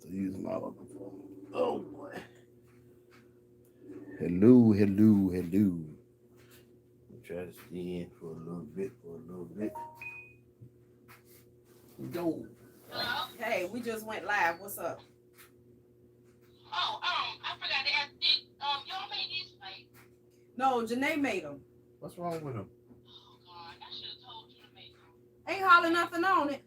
to use my other phone. Oh boy. Hello, hello, hello. Try to stay in for a little bit, Go. Hey, we just went live. What's up? Oh, I forgot to ask. Did y'all make these plates? No, Janae made them. What's wrong with them? Oh God, I should have told you to make them. Ain't hardly nothing on it.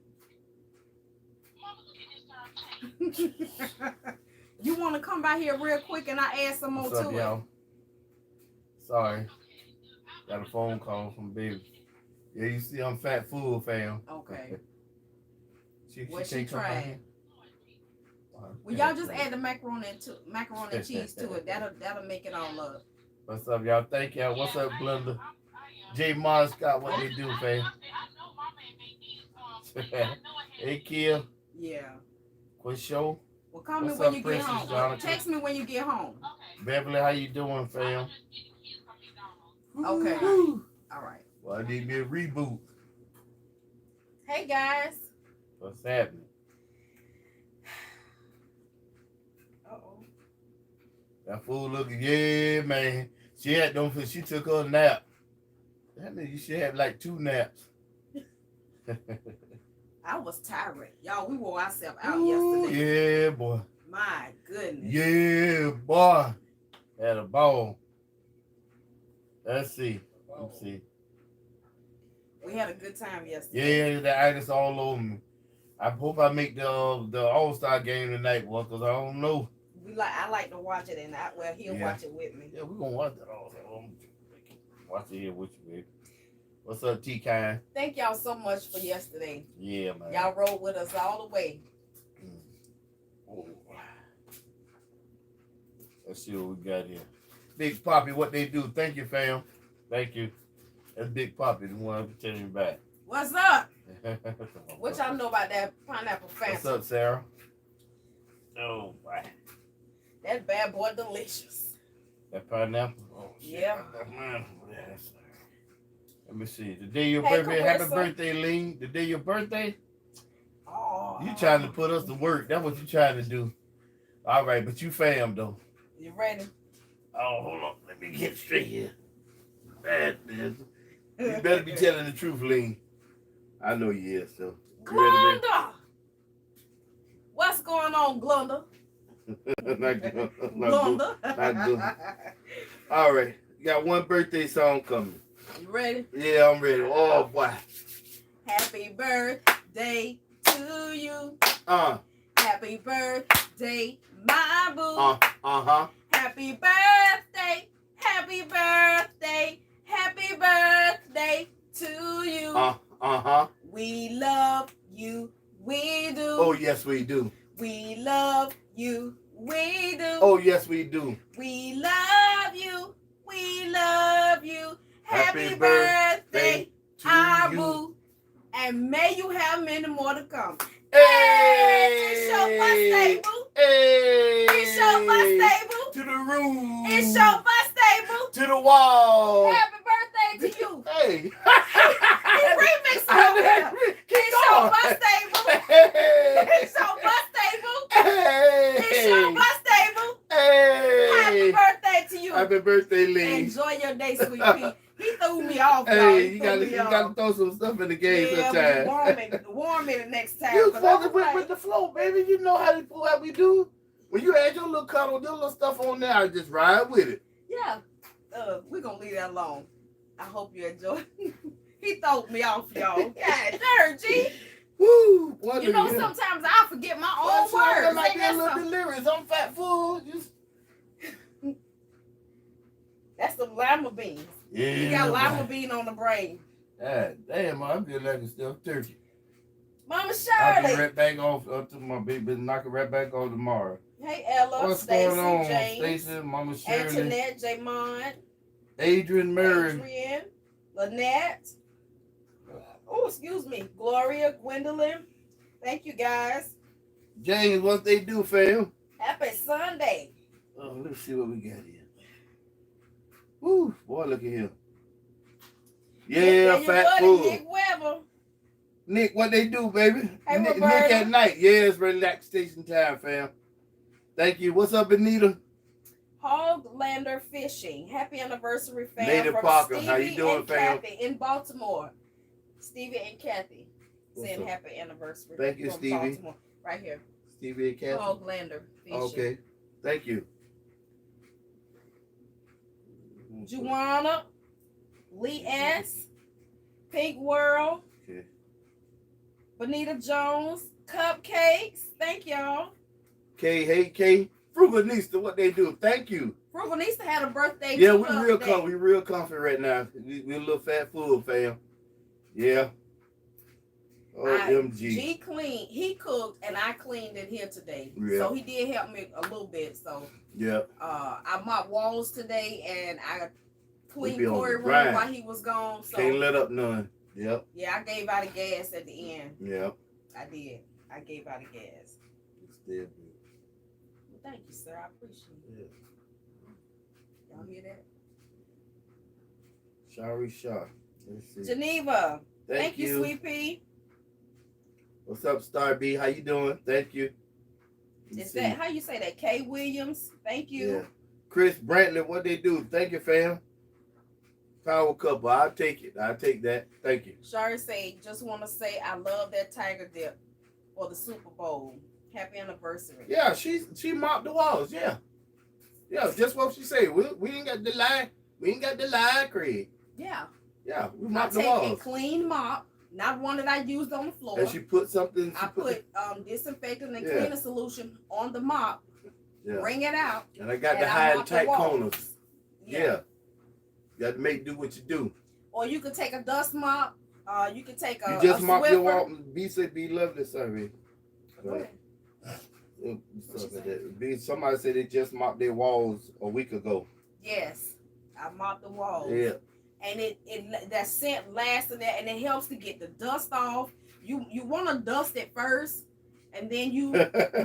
Mama, look at this darn plate. You want to come by here real quick and I add some more What's up, to y'all? Sorry, Okay. got a phone call from baby. Yeah, you see I'm fat full, fam. it? Okay. She What she can't come by trying? here? Well, y'all just add the macaroni and cheese to it. That'll make it all up. What's up, y'all? Thank y'all. What's up, Glenda? J. Mars Scott, what they do, fam? I know Mama ain't make these. I know it had. Hey, Kill. Yeah. Quick show. Well, call me What's when up, you get Princess home. Jonathan? Text me when you get home. Okay. Beverly, how you doing, fam? I'm just getting kids from McDonald's. Okay. Woo-hoo. All right. Well, I need me a reboot. Hey guys. What's happening? Uh-oh. That fool looking, yeah, man. She had them, she took her a nap. That means you should have like 2 naps. I was tired. Y'all, we wore ourselves out Ooh, yesterday. yeah, boy. My goodness. Yeah, boy. Had a ball. Let's see. Let's see. We had a good time yesterday. Yeah, the itis all over me. I hope I make the All-Star game tonight, boy, because I don't know. I like to watch it, and he'll watch it with me. Yeah, we're going to watch that all. Watch it here with you, baby. What's up, T-Kind? Thank y'all so much for yesterday. Yeah, man. Y'all rode with us all the way. Oh. Let's see what we got here. Big Poppy, what they do. Thank you, fam. Thank you. That's Big Poppy, the one I'm telling you about. What's up? What y'all know about that pineapple fancy? What's up, Sarah? Oh, boy. That bad boy delicious. That pineapple? Oh, shit. Yeah. Let me see. The day your Hey, birthday. Carissa. Happy birthday, Lee. The day your birthday? Oh. You trying to put us to work. That's what you trying to do. All right, but you fam, though. You ready? Oh, hold on. Let me get straight here. Bad man. You better be telling the truth, Lee. I know you is, so. You ready, Glenda! What's going on, Glenda? baby? Not good. Not good. Glenda. Not good. All right. You got one birthday song coming. You ready? Yeah, I'm ready. Oh, boy. Happy birthday to you. Happy birthday, my boo. Uh-huh. Happy birthday, happy birthday, happy birthday to you. Uh-huh. We love you, we do. Oh, yes, we do. We love you, we do. Oh, yes, we do. We love you, we love you. Happy Happy birthday birthday, to our you. boo. And may you have many more to come. Hey! It's your birthday, boo. Hey! It's your birthday, boo. To the room. It's your birthday, boo. To the wall. Happy birthday to you. Hey. He remixed over there. It's your birthday, boo. Hey. It's your birthday, boo. Hey. It's your birthday, boo. Hey. Happy birthday to you. Happy birthday, Lee. Enjoy your day, sweet pea. He threw me off, y'all. Hey, He you threw me gotta off. throw some stuff in the game Yeah, sometime. warm it the next time. You But fucking I was like, with the flow, baby. You know how we do. When you add your little cuddle, your little stuff on there, I just ride with it. yeah, we're going to leave that alone. I hope you enjoy. He threw me off, y'all. God darn, G. Woo! Boy, You know, sometimes I forget my own words. That might be a Ain't that little something? delirious. I'm fat fool. Just... That's the lima beans. Yeah. You got lima bean on the brain. God damn, I'm feeling like a stuffed turkey. Mama I'll be Shirley. right back off to my baby. Knock it right back off tomorrow. Hey, Ella, What's Stacy, going on, James, Stacy, Mama Shirley, Antoinette, Jamon, Adrian Murray. Adrian, Lynette. Oh, excuse me. Gloria, Gwendolyn. Thank you, guys. James, what they do, fam? Happy Sunday. Oh, let's see what we got here. Woo, boy, look at him. Yeah, Your fat buddy, fool. Nick Weber. Nick, what they do, baby? Hey, Nick Roberta. at night. Yeah, it's relaxation time, fam. Thank you. What's up, Anita? Hoglander Fishing. Happy anniversary, fam. Lady from Parker, Stevie how you doing, and fam? Kathy in Baltimore. Stevie and Kathy What's saying up? happy anniversary. Thank you, from Stevie. Baltimore. Right here. Stevie and Kathy. Hoglander Fishing. Okay. Thank you. Juana, Lee S, Pink World, Okay. Bonita Jones, Cupcakes. Thank y'all. K, hey, K. Frugalista, what they do? Thank you. Frugalista had a birthday. Yeah, too we the real other day. we real comfy right now. We a little fat full, fam. Yeah. OMG. G cleaned. He cooked and I cleaned in here today. Yeah. So he did help me a little bit. So Yeah. I mopped walls today and I We cleaned be on Corey the room grind. while he was gone. So Can't let up none. Yep. yeah, I gave out a gas at the end. Yep. I did. I gave out a gas. It's still good. Well, thank you, sir. I appreciate it. Yeah. Y'all hear that? Shari Shaw. Let's see. Geneva. Thank you, you. Sweet Pea. What's up, Star B? How you doing? Thank you. Is that how you say that? Kay Williams. Thank you. Yeah. Chris Brantley, what they do? Thank you, fam. Power couple. I'll take it. I'll take that. Thank you. Shari say, just want to say I love that tiger dip for the Super Bowl. Happy anniversary. Yeah, she mopped the walls. Yeah. Yeah, just what she said. We ain't got the lie. We ain't got the lie, Craig. Yeah. Yeah, we I mopped the take a walls. clean mop, not one that I used on the floor. And she put something. I put disinfectant and Yeah. cleaner solution on the mop. Yeah. Bring it out. And I got and the high and mop the tight walls. corners. Yeah. You got to make do what you do. Or you could take a dust mop. You could take a You just a mop your Swiffer. wall. B said be lovely, sorry. Go ahead. Somebody said they just mopped their walls a week ago. Yes, I mopped the walls. Yeah. And it that scent lasts in there, and it helps to get the dust off. You want to dust it first, and then you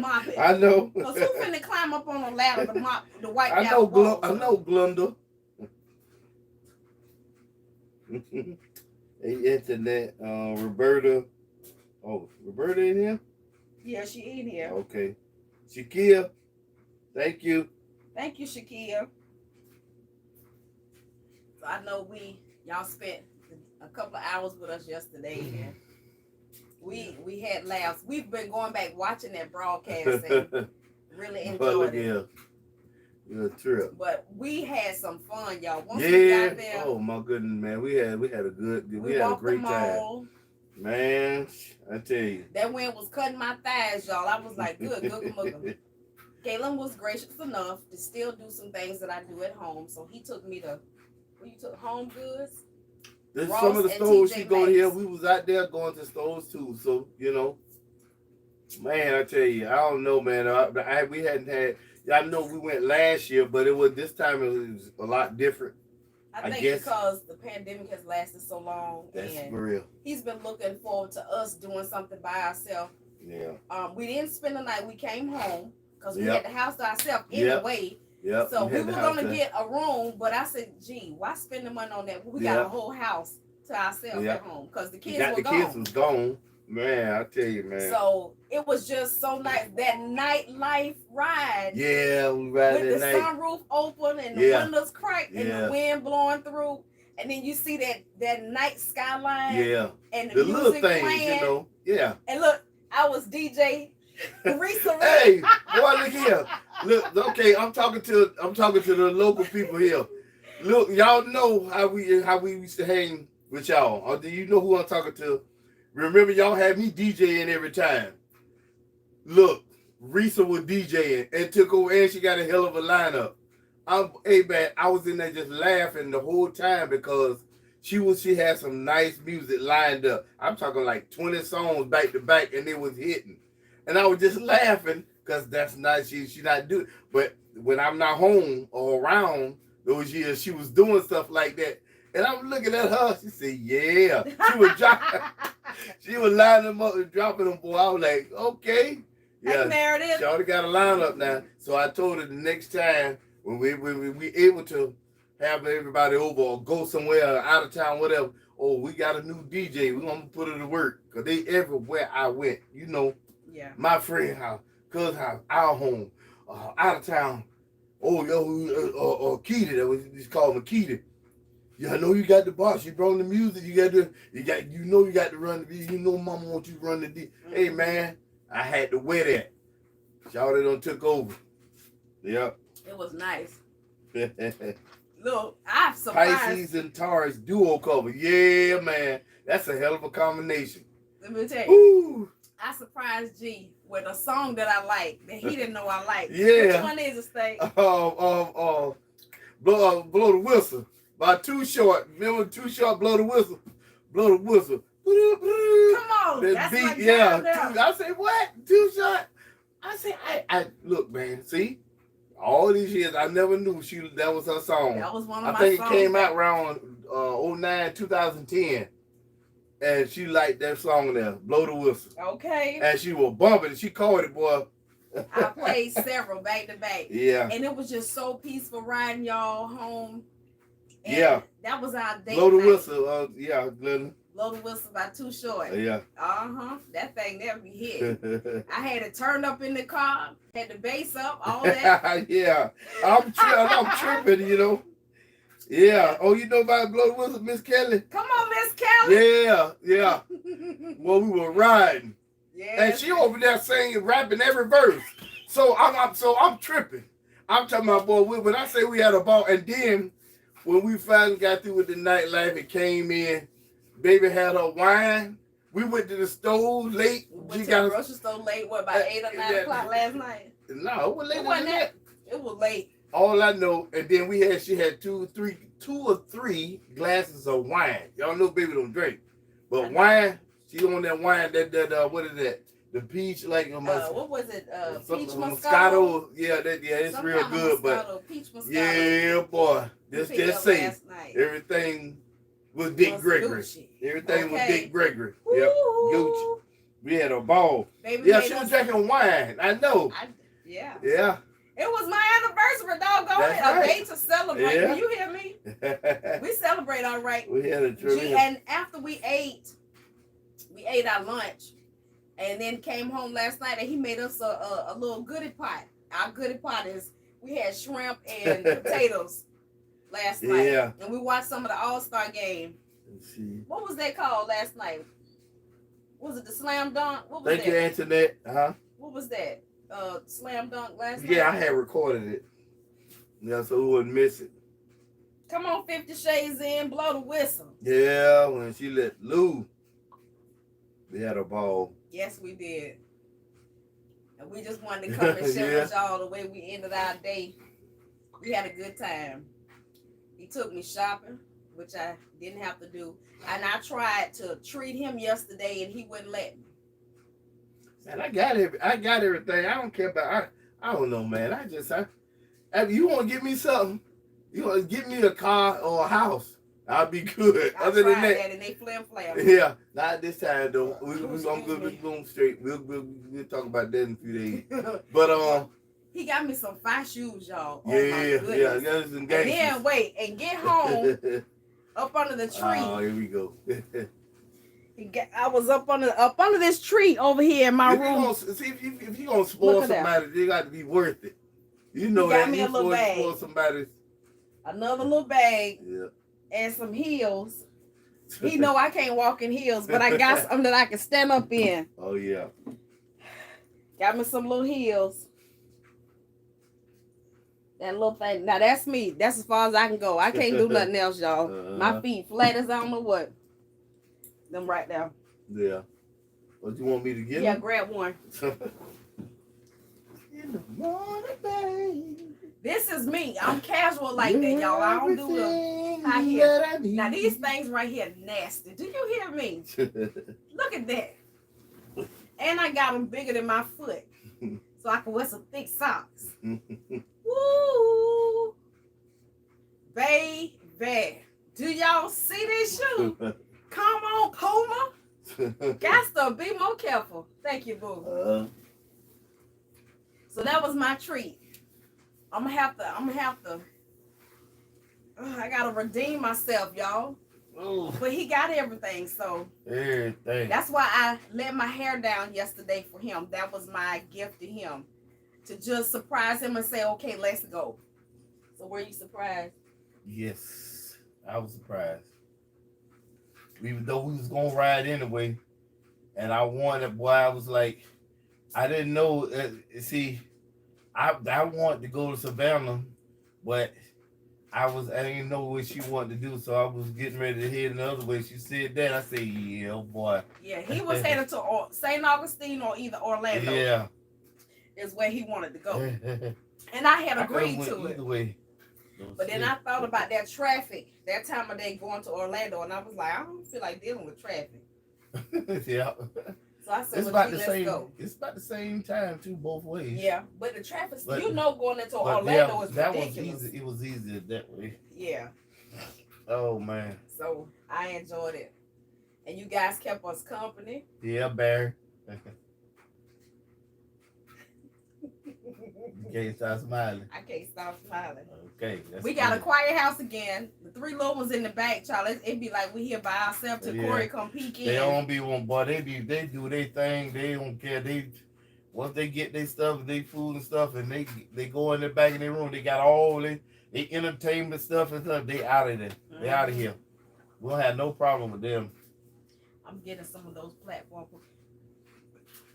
mop it. I know. Cause who finna climb up on a ladder to mop the wipe I down know. walls? I know, Glenda. Hey, internet. Roberta. Oh, Roberta in here? Yeah, she in here. Okay. Shakia. Thank you. Thank you, Shakia. So I know y'all spent a couple of hours with us yesterday, and we had laughs. We've been going back watching that broadcast and really enjoyed it. Yeah. Good trip. But we had some fun, y'all. Once we Yeah. got there, Oh my goodness, man. We had a good. We had a walked the great time. mall. Man, I tell you. That wind was cutting my thighs, y'all. I was like, good, good. Galen was gracious enough to still do some things that I do at home. So he took me to, where you took Home Goods? There's Ross some of the and stores TJ she go Maxx. here. We was out there going to stores too. So, you know, man, I tell you, I don't know, man. We hadn't had, I know we went last year, but this time it was a lot different. I think guess because the pandemic has lasted so long, That's and for real. he's been looking forward to us doing something by ourselves. Yeah. We didn't spend the night. We came home because we Yep. had the house to ourselves Yep. anyway. Yep. So we had were the house gonna there. get a room, but I said, "Gee, why spend the money on that? We got Yep. a whole house to ourselves Yep. at home because the kids Got were the kids gone." was gone. Man, I tell you, man. So it was just so nice, that nightlife ride. Yeah, we ride With that the night. sunroof open and the Yeah. windows cracked and Yeah. the wind blowing through, and then you see that night skyline. Yeah. And The the little music things, playing. you know. Yeah. And look, I was DJ Teresa. Hey, boy, look here. Look, okay, I'm talking to the local people here. Look, y'all know how we used to hang with y'all. Or do you know who I'm talking to? Remember, y'all had me DJing every time. Look, Risa was DJing and took over, and she got a hell of a lineup. Hey man, I was in there just laughing the whole time because she had some nice music lined up. I'm talking like 20 songs back to back, and it was hitting. And I was just laughing because that's not she not doing. But when I'm not home or around those years, she was doing stuff like that. And I'm looking at her. She said, "Yeah." She was dropping. She was lining them up and dropping them. Boy, I was like, "Okay, yeah." Hey, Meredith. She already got a lineup now. So I told her the next time when we able to have everybody over or go somewhere out of town, whatever. oh, we got a new DJ. We're gonna put it to work. Cause they everywhere I went. You know, Yeah. my friend house, cousin house, our home, out of town. Oh, yo, Keita, that was just called Makita. Yeah, I know you got the boss. You brought the music. You got to run the beat. You know, Mama wants you to run the beat. Hey, man, I had to wear that. Y'all that done took over. Yep. It was nice. Look, I'm surprised. Pisces and Taurus duo cover. Yeah, man, that's a hell of a combination. Let me tell you. Ooh. I surprised G with a song that I like that he didn't know I liked. Yeah. Which one is it, State? Blow the Whistle by Too Short. Remember Too Short? Blow the Whistle. Blow the Whistle. Come on, That that's beat, my yeah. jam. I say what? Too Short. I say I look, man. See, all these years I never knew that was her song. That was one of I my think songs. it came out around 09, 2010. And she liked that song there, Blow the Whistle. Okay. And she was bumping. She called it, boy. I played several back to back. Yeah. And it was just so peaceful riding y'all home. And yeah. That was our date. Blow the night. Whistle. Yeah, Glenn. Blow the Whistle by Too Short. Yeah. That thing never be hit. I had it turned up in the car, had the bass up, all that. Yeah. I'm tripping, you know. Yeah. Oh, you know about Blow the Whistle, Miss Kelly? Come on, Miss Kelly. Yeah. Well, we were riding. Yeah. And she over there singing, rapping every verse. So I'm tripping. I'm talking about, boy, when I say we had a ball, and then when we finally got through with the nightlife and came in, baby had her wine. We went to the store late. Went to the grocery store late, what, about 8 or 9 o'clock last night? No, it was later than that. It was late. All I know, and then she had two or three glasses of wine. Y'all know baby don't drink. But wine, she on that wine, that what is that? The peach, like what was it? Peach Moscato? Moscato. Yeah, it's some real good. Moscato, peach Moscato. Yeah, boy. Just say everything was Dick Gregory. Everything was Dick Gregory. Yep. Gucci. We had a ball. Baby she was drinking wine. I know. Yeah. It was my anniversary, doggone it. A day to celebrate. Yeah. Do you hear me? We celebrate all right. We had a trip. And after we ate our lunch, and then came home last night, and he made us a little goodie pot. Our goodie pot is, we had shrimp and potatoes last night. Yeah. And we watched some of the All-Star game. Let's see. What was that called last night? Was it the Slam Dunk? What was Thank you, Antoinette. What was that? Slam Dunk last night? Yeah, I had recorded it. Yeah, so we wouldn't miss it. Come on, 50 Shades in, blow the whistle. Yeah, when she let Lou, we had a ball. Yes, we did. And we just wanted to come and share with y'all the way we ended our day. We had a good time. He took me shopping, which I didn't have to do. And I tried to treat him yesterday, and he wouldn't let me. Man, I got everything. I don't care about. I don't know, man. If you want to give me something, you want to give me a car or a house, I'll be good. Other than that, and they flam. Yeah, not this time though. We're going straight. We'll talk about that in a few days. But he got me some fine shoes, y'all. Yeah. And then wait and get home up under the tree. Oh, here we go. I was up under this tree over here in my room. If you're gonna spoil somebody, they got to be worth it. You know that. Me a little bag. Spoil somebody. Another little bag. Yeah. And some heels. He know I can't walk in heels, but I got something that I can stand up in. Oh yeah. Got me some little heels. That little thing. Now that's me. That's as far as I can go. I can't do nothing else, y'all. My feet flat as I don't know what. Them right there. Yeah. What you want me to get? Yeah, grab one. In the morning, babe. This is me. I'm casual like that, y'all. I don't do the high heel. Now these things right here nasty. Do you hear me? Look at that. And I got them bigger than my foot, so I can wear some thick socks. Woo, baby. Do y'all see this shoe? Come on, Puma. Got to be more careful. Thank you, boo. So that was my treat. I'm gonna have to. I gotta redeem myself, y'all. Oh, But he got everything, so everything. that's why I let my hair down yesterday for him. That was my gift to him, to just surprise him and say, "Okay, let's go." So were you surprised? Yes, I was surprised. Even though we was gonna ride anyway, and I wanted, boy, I was like, I didn't know. See, I wanted to go to Savannah, but I didn't know what she wanted to do, so I was getting ready to head the other way. She said that, I said, yeah, oh boy. Yeah, he was headed to St. Augustine or either Orlando. Yeah, is where he wanted to go, and I had I agreed went to it. either way. But then I thought about that traffic that time of day going to Orlando, and I was like, I don't feel like dealing with traffic. Yeah. So I said, It's well, about gee, the let's same. go. It's about the same time too, both ways. Yeah, but the traffic, But- you know, going into But Orlando yeah, is that ridiculous. was easy. It was easier that way. Yeah, Oh man. so I enjoyed it, and you guys kept us company. Yeah, Barry. You can't stop smiling. I can't stop smiling. Okay. We got a good. quiet house again. The three little ones in the back, child. It'd be like we here by ourselves till Yeah. Corey come peek in. They don't be one, boy. They do their thing. They don't care. Once they get their stuff, their food and stuff, and they go in the back of their room. They got all they entertainment stuff and stuff. They out of there. They out of here. We don't have no problem with them. I'm getting some of those platforms.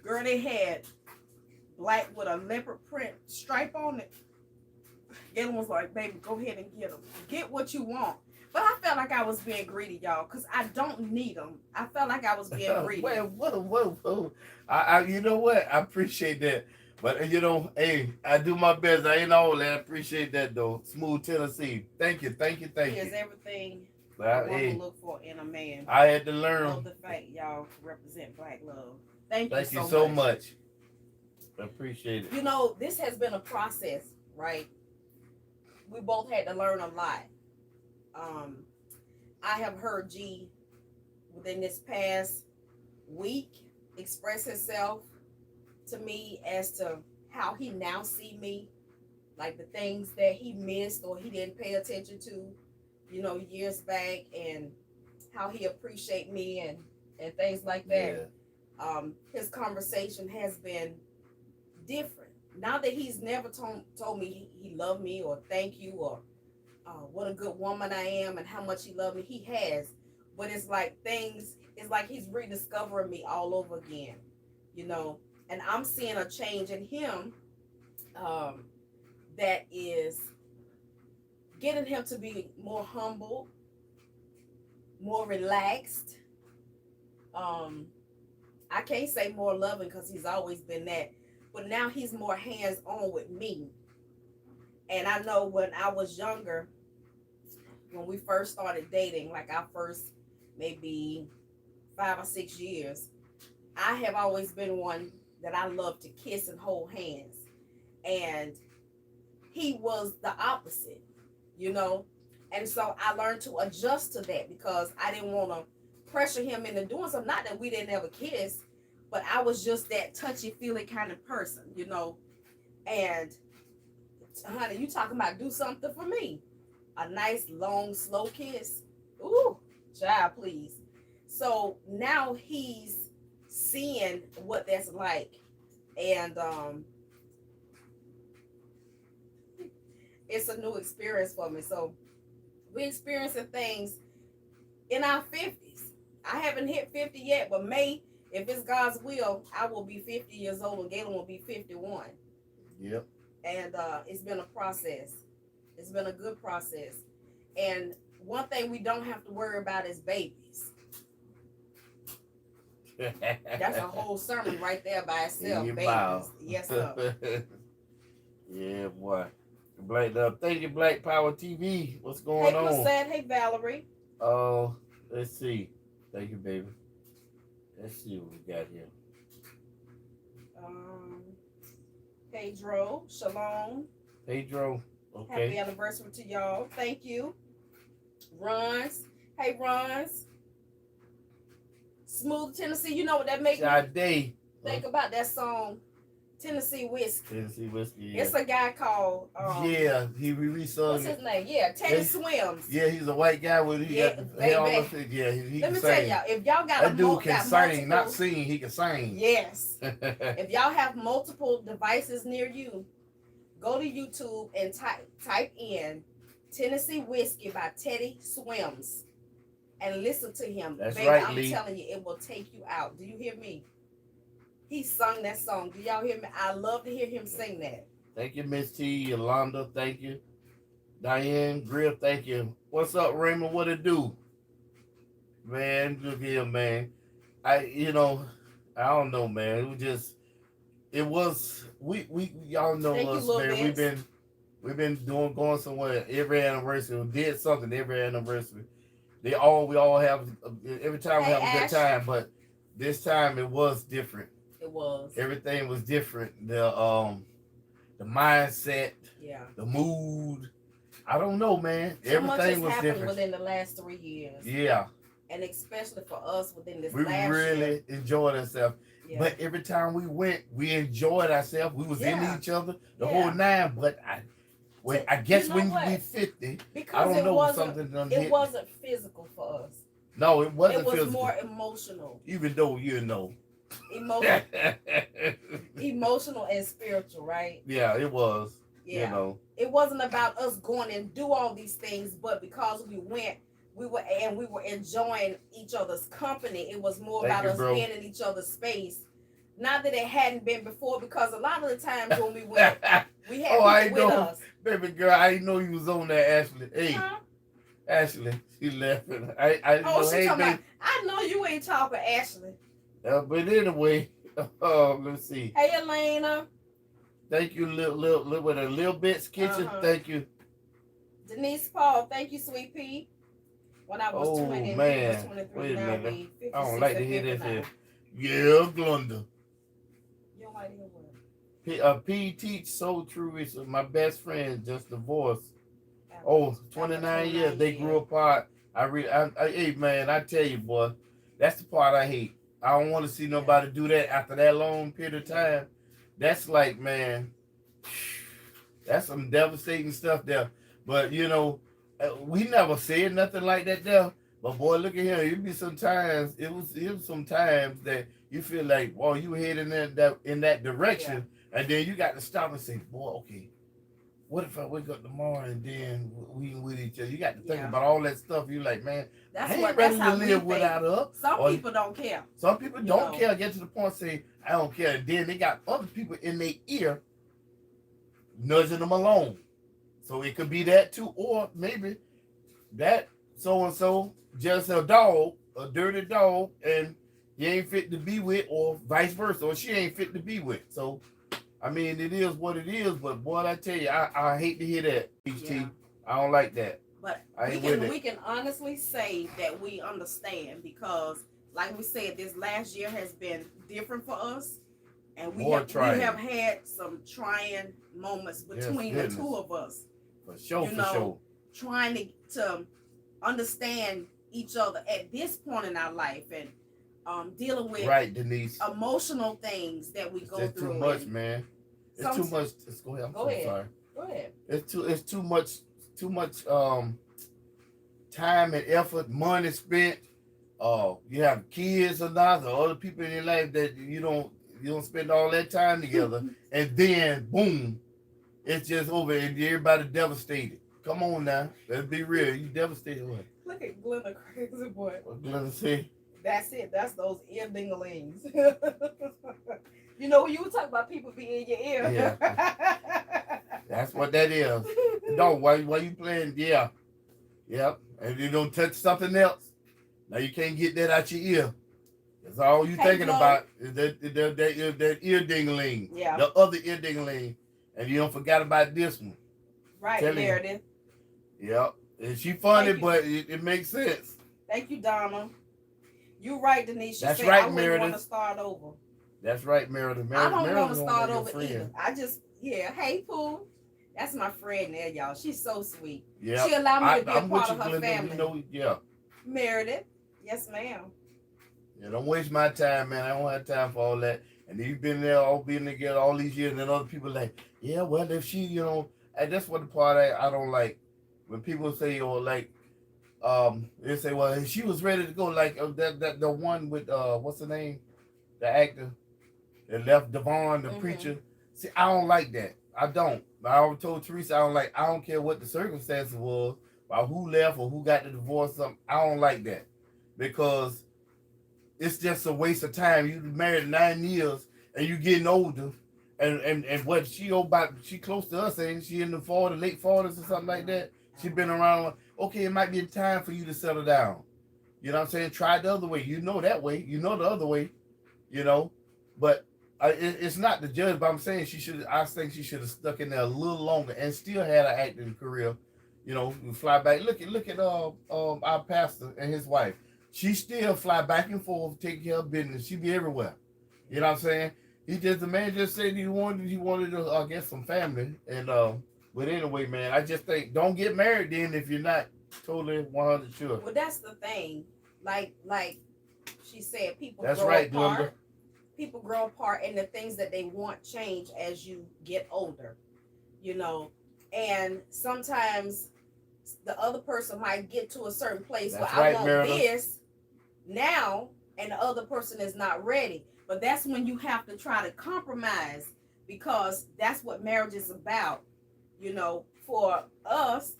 Girl, they had black with a leopard print stripe on it. Galen was like, baby, go ahead and get them. Get what you want. But I felt like I was being greedy, y'all, because I don't need them. I felt like I was being greedy. Whoa. You know what? I appreciate that. But, you know, hey, I do my best. I ain't all that. I appreciate that, though. Smooth Tennessee. Thank you. He is everything But I want to look for in a man. I had to learn. Love the fact y'all represent black love. Thank you so so much. I appreciate it. You know, this has been a process, right? We both had to learn a lot. I have heard G within this past week express himself to me as to how he now see me, like the things that he missed or he didn't pay attention to, you know, years back, and how he appreciate me and things like that. Yeah. His conversation has been different. Now that he's never told me he loved me or thank you or what a good woman I am and how much he loved me, he has. But it's like he's rediscovering me all over again, you know. And I'm seeing a change in him that is getting him to be more humble, more relaxed. I can't say more loving because he's always been that. But now he's more hands-on with me. And I know when I was younger, when we first started dating, like our first maybe 5 or 6 years, I have always been one that I love to kiss and hold hands. And he was the opposite, you know? And so I learned to adjust to that because I didn't want to pressure him into doing something. Not that we didn't ever kiss, but I was just that touchy-feely kind of person, you know? And, honey, you talking about do something for me. A nice, long, slow kiss. Ooh, child, please. So now he's seeing what that's like. And it's a new experience for me. So we're experiencing things in our 50s. I haven't hit 50 yet, but if it's God's will, I will be 50 years old and Galen will be 51. Yep. And it's been a process. It's been a good process. And one thing we don't have to worry about is babies. That's a whole sermon right there by itself. Babies. Wow. Yes, sir. Yeah, boy. Thank you, Black Power TV. What's going on? Hey, Placette. Hey, Valerie. Oh, let's see. Thank you, baby. Let's see what we got here. Pedro, Shalom. Pedro. Okay. Happy anniversary to y'all. Thank you. Runs. Hey, Runs. Smooth Tennessee. You know what that makes me Sade. think about that song, Tennessee Whiskey. Tennessee Whiskey. Yeah. It's a guy called yeah, he re-sung what's it. his name? Yeah, Teddy Swims. Yeah, he's a white guy with he got the hair on his face. Yeah, he Let can me sing. tell y'all, if y'all got That dude can sing, multiple, not sing. He can sing. Yes. If y'all have multiple devices near you, go to YouTube and type in Tennessee Whiskey by Teddy Swims and listen to him. That's Baby, right, I'm Lee. telling you, it will take you out. Do you hear me? He sung that song. Do y'all hear me? I love to hear him sing that. Thank you, Miss T. Yolanda, thank you. Diane Griff, thank you. What's up, Raymond? What it do? Man, look here, man. I don't know, man. We y'all know Thank us, you, man. We've been going somewhere every anniversary. We did something every anniversary. We all have every time we have a good time, but this time it was different. It was. Everything was different. The mindset, yeah, the mood. I don't know, man. So much has Everything was happened different within the last 3 years. Yeah. And especially for us within this We last really year. enjoyed ourselves. Yeah. But every time we went, we enjoyed ourselves. We was into each other the whole nine. But I guess when we 50, because I don't know wasn't, something. It wasn't physical for us. No, it wasn't It was physical. more emotional. Even though you know. Emotional and spiritual, right? Yeah, it was. Yeah. You know. It wasn't about us going and do all these things, but because we went, we were enjoying each other's company. It was more about us being in each other's space. Not that it hadn't been before, because a lot of the times when we went, we had people with us. Baby girl, I didn't know you was on there, Ashley. Hey, huh? Ashley, she laughing. I know, she talking about, I know you ain't talking, Ashley. But anyway, let's see. Hey, Elena. Thank you, little with a little bit's kitchen. Thank you. Denise Paul, thank you, sweet pea. When I was 20, man. was 23, wait a now minute. we I don't like to hear this here. Yeah, Glenda. You don't like to hear what? P teach so true. It's my best friend just divorced. 29 years. They grew apart. Hey man, I tell you, boy, that's the part I hate. I don't want to see nobody do that after that long period of time. That's like, man, that's some devastating stuff there. But we never said nothing like that there. But boy, look at here. It was some times that you feel like, well, you heading in that direction, and then you got to stop and say, boy, okay, what if I wake up tomorrow and then we ain't with each other? You got to think about all that stuff. You like, man, I ain't ready to live without her. Some people don't care. Some people don't care. Get to the point say, I don't care. And then they got other people in their ear nudging them along. So it could be that too, or maybe that so-and-so just a dog, a dirty dog, and you ain't fit to be with, or vice versa, or she ain't fit to be with. So, I mean, it is what it is, but boy, I tell you, I hate to hear that, HT. I don't like that. But we can honestly say that we understand, because, like we said, this last year has been different for us, and we have had some trying moments between the two of us. For sure. Trying to understand each other at this point in our life, and dealing with Denise, emotional things that we go through. Too much, man. It's too much. Go ahead. I'm so sorry. Go ahead. It's too much time and effort, money spent. You have kids or not, or other people in your life that you don't spend all that time together, and then boom, it's just over and everybody devastated. Come on now, let's be real. You devastated. What? Look at Glenda, crazy boy. What Glenda say? That's it. That's those ear dinglings. When you were talking about people being in your ear. Yeah. That's what that is. No, why you playing? Yeah. Yep. And you don't touch something else. Now you can't get that out your ear. That's all you thinking about is that ear dingling. Yeah. The other ear dingling. And you don't forget about this one. Right, Meredith. Yep. And she funny, but it makes sense. Thank you, Donna. You right, Denise. That's right, Meredith. I wouldn't want to start over. That's right, Meredith. I don't want to start over either. Hey, Pooh. That's my friend there, y'all. She's so sweet. Yeah. She allowed me to be a part of her family. Yeah. Meredith. Yes, ma'am. Yeah, don't waste my time, man. I don't have time for all that. and you've been there, all being together all these years, and then other people like, yeah, well, if she, and that's what the part I don't like when people say, or like, they say, well, she was ready to go, like that the one with what's the name, the actor that left Devon, the preacher. See, I don't like that. I don't. I told Teresa, I don't care what the circumstances was, about who left or who got the divorce. Something. I don't like that because it's just a waste of time. You married 9 years and you getting older, and what she close to us, ain't she in the late 40s or something like that? She been around. Okay, it might be time for you to settle down. You know what I'm saying? Try the other way. You know that way. You know the other way. But it's not the judge. But I'm saying I think she should have stuck in there a little longer and still had an acting career. Fly back. Look at our pastor and his wife. She still fly back and forth, take care of business. She be everywhere. You know what I'm saying? The man just said he wanted to get some family. And but anyway, man, I just think don't get married then if you're not totally 100 sure. Well, that's the thing. Like she said, people that's grow right, apart. Glenda. People grow apart, and the things that they want change as you get older. And sometimes the other person might get to a certain place that's where right, I want Meredith. this now, and the other person is not ready. But that's when you have to try to compromise, because that's what marriage is about. For us,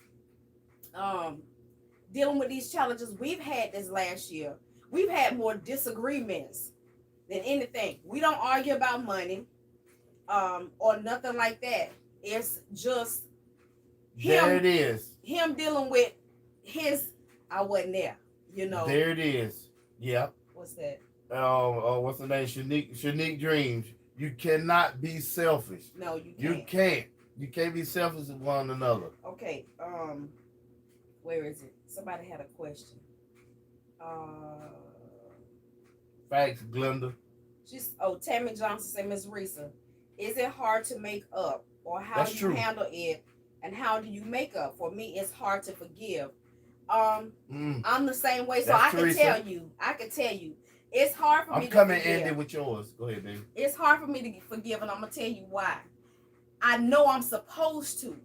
dealing with these challenges we've had this last year, we've had more disagreements than anything. We don't argue about money, or nothing like that. It's just him. There it is. Him dealing with his. I wasn't there. There it is. Yep. What's that? What's the name? Shanique Dreams. You cannot be selfish. No, you can't. You can't. You can't be selfish with one another. Okay. Where is it? Somebody had a question. Facts, Glenda. Tammy Johnson said, Miss Risa, is it hard to make up, or how That's do you true. handle it, and how do you make up? For me, it's hard to forgive. I'm the same way, so That's I can Teresa. tell you, it's hard for me to forgive. I'm coming, Andy, with yours. Go ahead, baby. It's hard for me to forgive, and I'm gonna tell you why. I know I'm supposed to,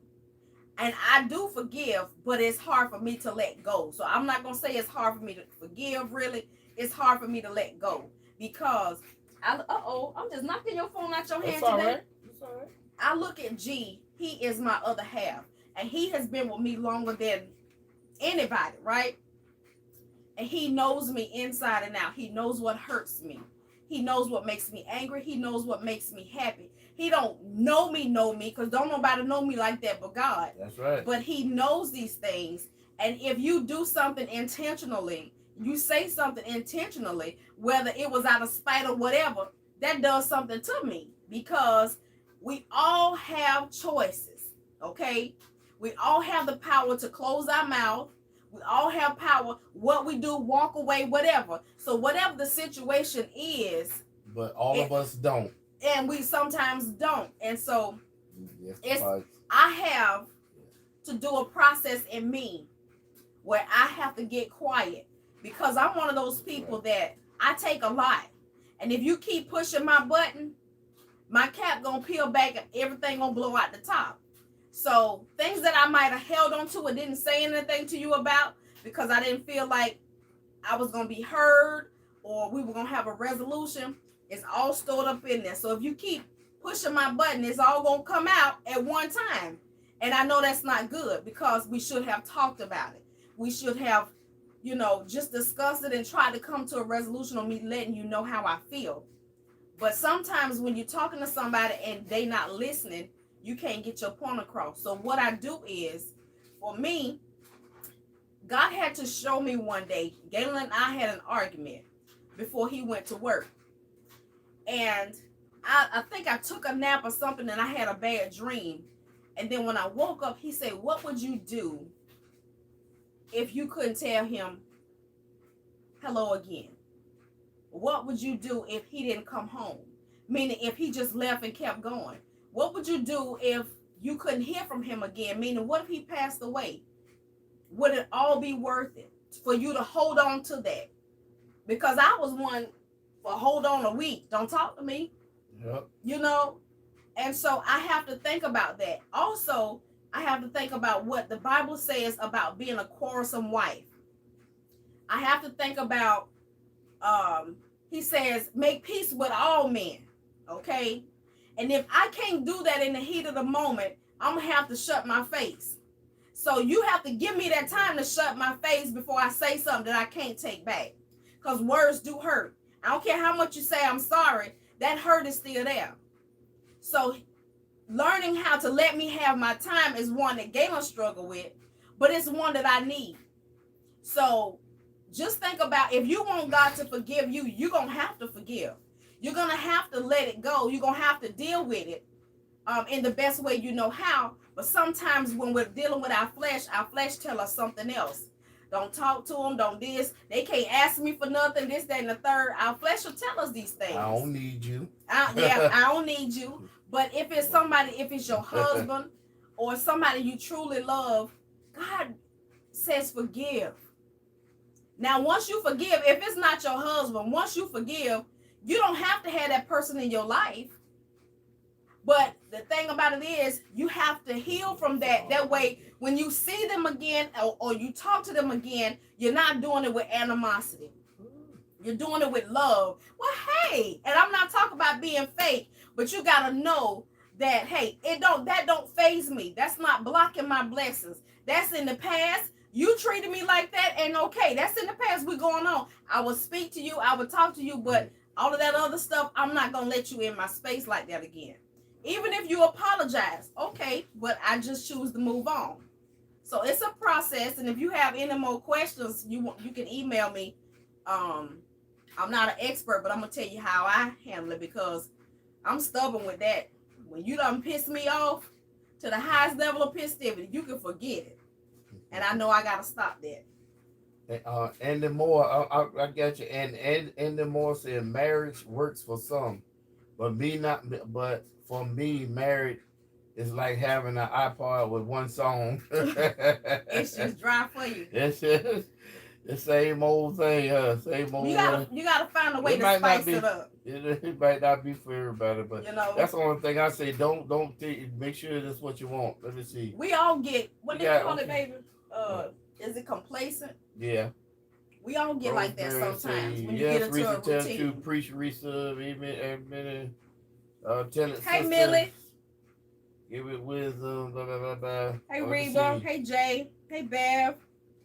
and I do forgive, but it's hard for me to let go. So I'm not gonna say it's hard for me to forgive. Really, it's hard for me to let go because I'm just knocking your phone out your hand today. Right. That's all right. I look at G. He is my other half, and he has been with me longer than anybody, right? And he knows me inside and out. He knows what hurts me. He knows what makes me angry. He knows what makes me happy. He don't know me, because don't nobody know me like that but God. That's right. But he knows these things. And if you do something intentionally, you say something intentionally, whether it was out of spite or whatever, that does something to me, because we all have choices, okay? We all have the power to close our mouth. We all have power, what we do, walk away, whatever. So whatever the situation is. But all of us don't. And we sometimes don't. And so yes, I have to do a process in me where I have to get quiet, because I'm one of those people that I take a lot. And if you keep pushing my button, my cap gonna peel back and everything gonna blow out the top. So things that I might have held on to and didn't say anything to you about because I didn't feel like I was going to be heard or we were going to have a resolution, it's all stored up in there. So if you keep pushing my button, it's all going to come out at one time. And I know that's not good, because we should have talked about it. We should have, just discussed it and tried to come to a resolution on me letting you know how I feel. But sometimes when you're talking to somebody and they not listening, you can't get your point across. So what I do is, for me, God had to show me one day. Galen and I had an argument before he went to work. And I think I took a nap or something and I had a bad dream. And then when I woke up, he said, what would you do if you couldn't tell him hello again? What would you do if he didn't come home? Meaning if he just left and kept going. What would you do if you couldn't hear from him again? Meaning, what if he passed away? Would it all be worth it for you to hold on to that? Because I was one for hold on a week. Don't talk to me. Yep. You know? And so I have to think about that. Also, I have to think about what the Bible says about being a quarrelsome wife. I have to think about, he says, make peace with all men. Okay? And if I can't do that in the heat of the moment, I'm going to have to shut my face. So you have to give me that time to shut my face before I say something that I can't take back. Because words do hurt. I don't care how much you say I'm sorry, that hurt is still there. So learning how to let me have my time is one that Galen struggle with, but it's one that I need. So just think about, if you want God to forgive you, you're going to have to forgive. You're going to have to let it go. You're going to have to deal with it in the best way you know how. But sometimes when we're dealing with our flesh tell us something else. Don't talk to them, don't this. They can't ask me for nothing, this, that, and the third. Our flesh will tell us these things. I don't need you. I don't need you. But if it's somebody, if it's your husband or somebody you truly love, God says forgive. Now, once you forgive, if it's not your husband, once you forgive, you don't have to have that person in your life. But the thing about it is, you have to heal from that. That way, when you see them again or you talk to them again, you're not doing it with animosity. You're doing it with love. Well, hey, and I'm not talking about being fake, but you got to know that, hey, that don't faze me. That's not blocking my blessings. That's in the past. You treated me like that, and okay, that's in the past. We're going on. I will speak to you. I will talk to you, but all of that other stuff, I'm not going to let you in my space like that again. Even if you apologize, okay, but I just choose to move on. So it's a process, and if you have any more questions, you can email me. I'm not an expert, but I'm going to tell you how I handle it, because I'm stubborn with that. When you done piss me off to the highest level of festivity, you can forget it. And I know I got to stop that. And the more, I got you. And the more said, marriage works for some, but for me, marriage is like having an iPod with one song. It's just dry for you. It's just the same old thing, same old. You gotta find a way to spice it up. It might not be for everybody, but that's the only thing I say. Don't make sure that's what you want. Let me see. We all get, what do you call it, baby? Is it complacent? Yeah. We all get like that sometimes when you get into a routine. To preach, Risa, amen. Tell it. Hey, Millie. Give it wisdom. Blah, blah, blah, blah. Hey, Reba. Hey, Jay. Hey, Bev.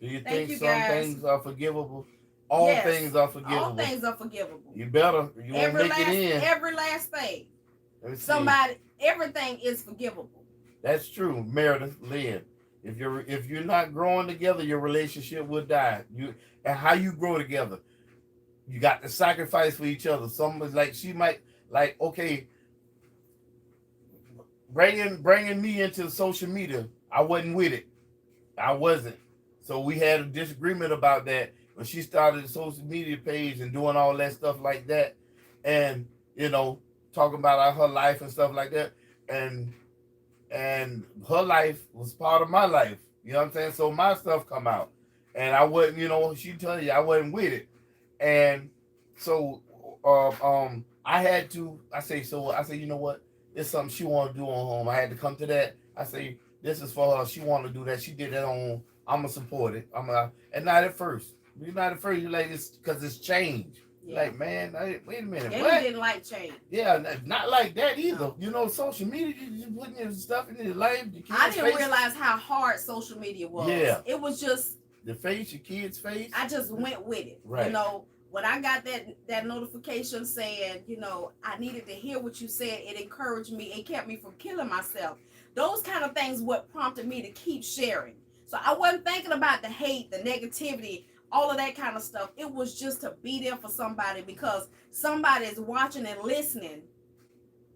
Do you think some things are forgivable? All things are forgivable. All things are forgivable. You better. You won't make it in. Every last thing. Everything is forgivable. That's true, Meredith, Lynn. If you're not growing together, your relationship will die. And how you grow together, you got to sacrifice for each other. Someone's like, she might like, okay, bringing me into social media. I wasn't with it. I wasn't. So we had a disagreement about that when she started a social media page and doing all that stuff like that, and talking about her life and stuff like that, and her life was part of my life. You know what I'm saying? So my stuff come out, and I wasn't. She tell you I wasn't with it, and so I had to. I say, you know what? It's something she want to do on home. I had to come to that. I say, this is for her. She want to do that. She did that on. I'm gonna support it. And not at first. You're not at first. You're like, it's because it's change. Yeah. Like, man, wait a minute. And what? Didn't like change. Yeah, not like that either. No. Social media, you putting your stuff in your life. I didn't realize how hard social media was. Yeah. It was just the face, your kid's face. I just went with it. Right. When I got that notification saying, I needed to hear what you said, it encouraged me. It kept me from killing myself. Those kind of things what prompted me to keep sharing. So I wasn't thinking about the hate, the negativity, all of that kind of stuff. It was just to be there for somebody, because somebody is watching and listening,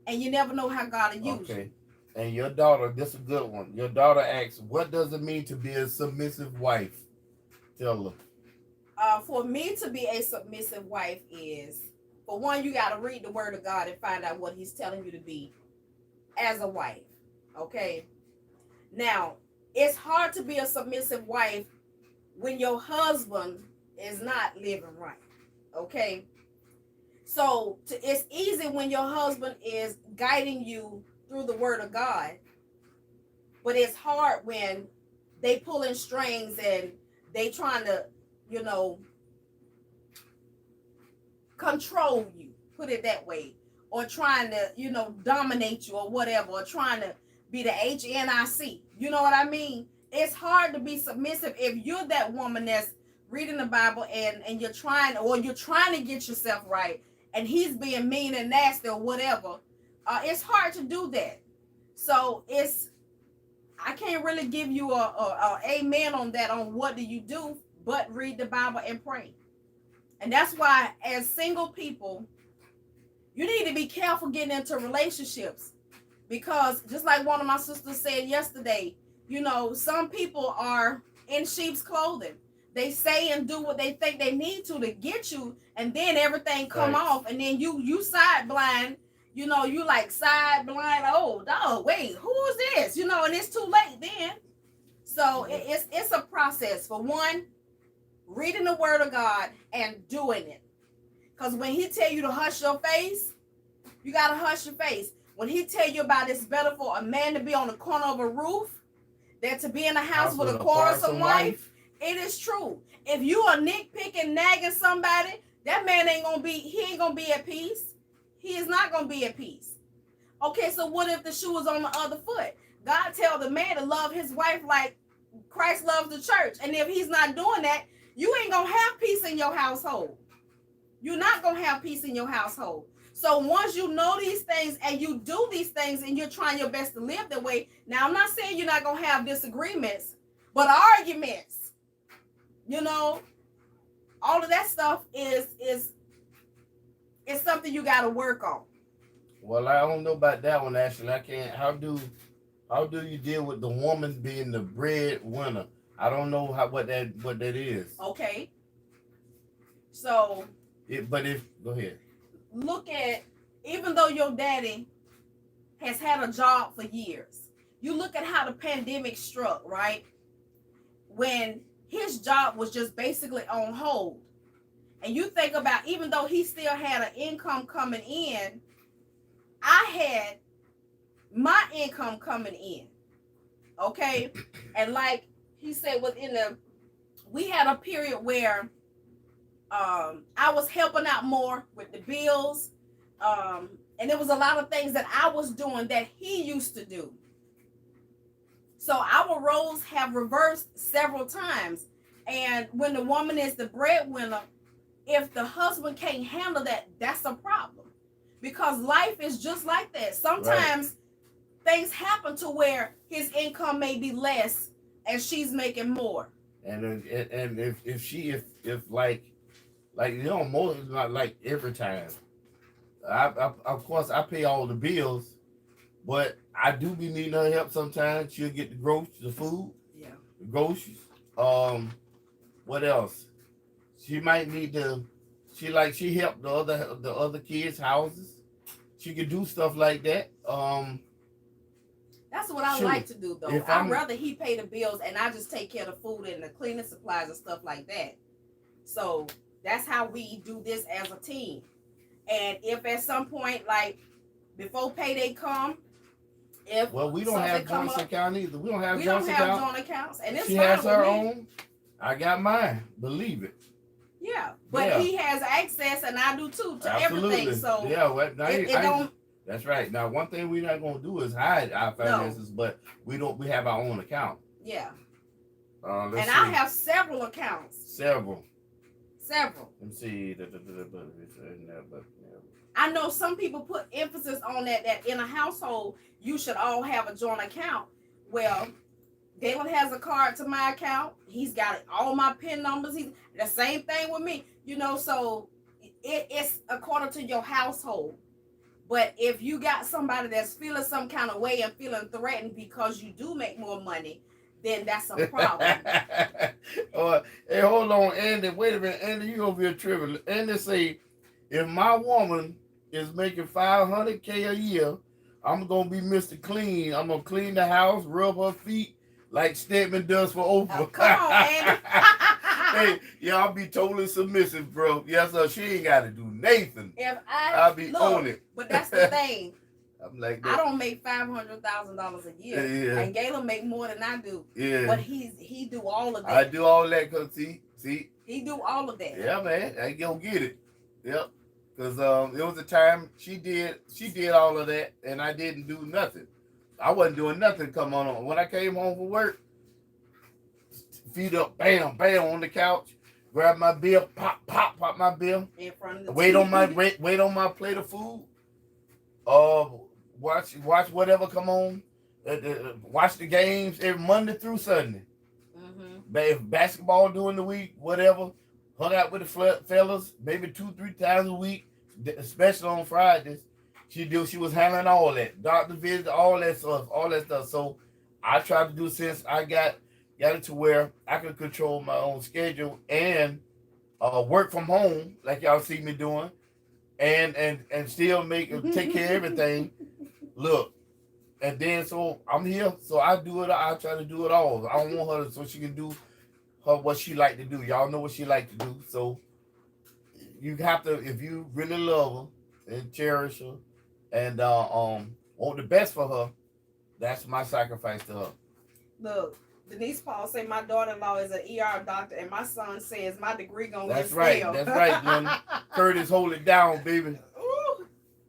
and you never know how God will use you. And your daughter, this is a good one. Your daughter asks, what does it mean to be a submissive wife? Tell her. For me to be a submissive wife is, for one, you got to read the word of God and find out what he's telling you to be as a wife. Okay? Now, it's hard to be a submissive wife when your husband is not living right. Okay? So it's easy when your husband is guiding you through the word of God, but it's hard when they pulling strings and they trying to, you know, control you, put it that way, or trying to, you know, dominate you or whatever, or trying to be the HNIC. You know what I mean? It's hard to be submissive if you're that woman that's reading the Bible and you're trying to get yourself right, and he's being mean and nasty or whatever. It's hard to do that. So I can't really give you a amen on that, on what do you do, but read the Bible and pray. And that's why, as single people, you need to be careful getting into relationships, because just like one of my sisters said yesterday, you know, some people are in sheep's clothing. They say and do what they think they need to get you, and then everything come off, and then you side blind. You know, you like side blind. Oh, dog, wait, who is this? You know, and it's too late then. So it's a process. For one, reading the word of God and doing it. Because when he tell you to hush your face, you got to hush your face. When he tell you about it's better for a man to be on the corner of a roof than to be in a house with a quarrelsome wife, it is true. If you are nitpicking, nagging somebody, that man ain't going to be at peace. He is not going to be at peace. Okay, so what if the shoe is on the other foot? God tell the man to love his wife like Christ loves the church. And if he's not doing that, you ain't going to have peace in your household. You're not going to have peace in your household. So once you know these things and you do these things and you're trying your best to live that way, now I'm not saying you're not going to have disagreements, but arguments, you know, all of that stuff is something you got to work on. Well, I don't know about that one, actually. I can't. How do you deal with the woman being the breadwinner? I don't know what that is. Okay. So. Go ahead. Look at, even though your daddy has had a job for years, you look at how the pandemic struck, right? When his job was just basically on hold. And you think about, even though he still had an income coming in, I had my income coming in. Okay? And like he said, we had a period where I was helping out more with the bills. And there was a lot of things that I was doing that he used to do. So our roles have reversed several times. And when the woman is the breadwinner, if the husband can't handle that, that's a problem. Because life is just like that. Sometimes things happen to where his income may be less and she's making more. And if like, you know, most is not like every time. I of course I pay all the bills, but I do be needing her help sometimes. She'll get the food, the groceries. What else? She might need to. She helped the other kids' houses. She could do stuff like that. That's what I like to do, though. I'd rather he pay the bills and I just take care of the food and the cleaning supplies and stuff like that. So that's how we do this as a team. And if at some point, like before payday come, we don't have joint account either. We don't have joint accounts, and it's she has her own. I got mine. Believe it. Yeah, but he has access, and I do too, to everything. So that's right. Now, one thing we're not gonna do is hide our finances, but we have our own account. Yeah. And I have several accounts. Several. Let me see. I know some people put emphasis on that in a household you should all have a joint account. Well, Galen has a card to my account. He's got all my PIN numbers. He's the same thing with me. You know, so it's according to your household. But if you got somebody that's feeling some kind of way and feeling threatened because you do make more money, then that's a problem. Hey, hold on, Andy. Wait a minute, Andy. You over here tripping. Andy say, if my woman is making $500K a year, I'm gonna be Mr. Clean. I'm gonna clean the house, rub her feet like Stedman does for Oprah. Oh, come on, Andy. Hey, y'all be totally submissive, bro. Yes, sir. She ain't got to do Nathan. If I'll be on it. But that's the thing. I'm like that. I don't make $500,000 a year, and Galen make more than I do. Yeah. But he do all of that. I do all that because see. He do all of that. Yeah, man. I gonna get it. Yep. Because it was a time she did all of that, and I didn't do nothing. I wasn't doing nothing. Come on. When I came home from work, feet up, bam, bam on the couch, grab my bill, pop my bill. In front of the wait TV. on my plate of food. Watch whatever come on. Watch the games every Monday through Sunday. Basketball during the week, whatever. Hung out with the fellas maybe 2-3 times a week, especially on Fridays. She was handling all that, doctor visits, all that stuff. So I tried to do, since I got it to where I could control my own schedule and work from home, like y'all see me doing, and still take care of everything. Look, and then so I'm here, so I do it. I try to do it all. I don't want her so she can do what she like to do. Y'all know what she like to do. So you have to, if you really love her and cherish her and want the best for her, that's my sacrifice to her. Look, Denise Paul say my daughter-in-law is an ER doctor, and my son says my degree gonna That's get right. stale. That's right, man. Curtis, hold it down, baby. Ooh,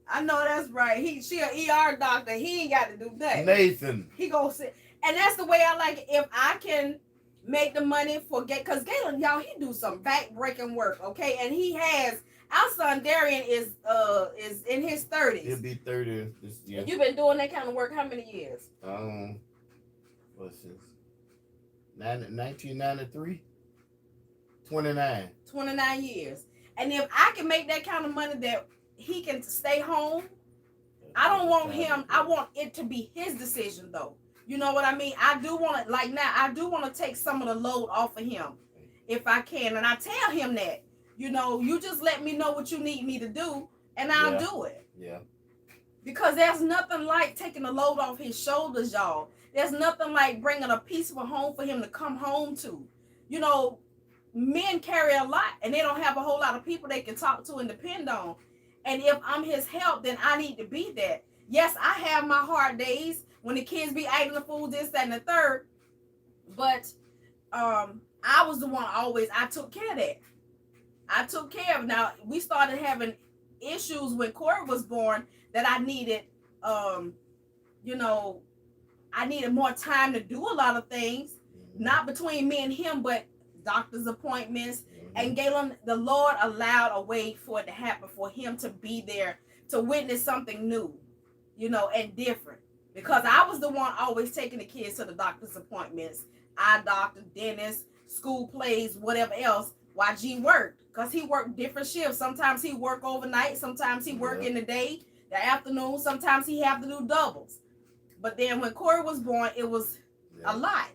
I know that's right. She an ER doctor. He ain't got to do that. Nathan. He gonna sit, and that's the way I like it. If I can make the money for because Galen, y'all, he do some back-breaking work, okay? And he has, our son Darian is in his 30s. He'll be 30 this year. You've been doing that kind of work how many years? What's this? 1993? 29. 29 years. And if I can make that kind of money that he can stay home, I don't want him, I want it to be his decision though. You know what I mean? I do want to, like now, I do want to take some of the load off of him if I can. And I tell him that, you know, you just let me know what you need me to do and I'll do it. Yeah. Because there's nothing like taking the load off his shoulders, y'all. There's nothing like bringing a peaceful home for him to come home to. You know, men carry a lot and they don't have a whole lot of people they can talk to and depend on. And if I'm his help, then I need to be that. Yes, I have my hard days when the kids be eating the food, this, that, and the third. But I was the one I took care of that. I took care of it. Now, we started having issues when Corey was born that I needed, you know, I needed more time to do a lot of things, not between me and him, but doctor's appointments. And Galen, the Lord allowed a way for it to happen, for him to be there, to witness something new, you know, and different. Because I was the one always taking the kids to the doctor's appointments, eye doctor, dentist, school plays, whatever else, while G worked. Because he worked different shifts. Sometimes he worked overnight. Sometimes he worked in the day, the afternoon. Sometimes he have to do doubles. But then when Corey was born, it was a lot.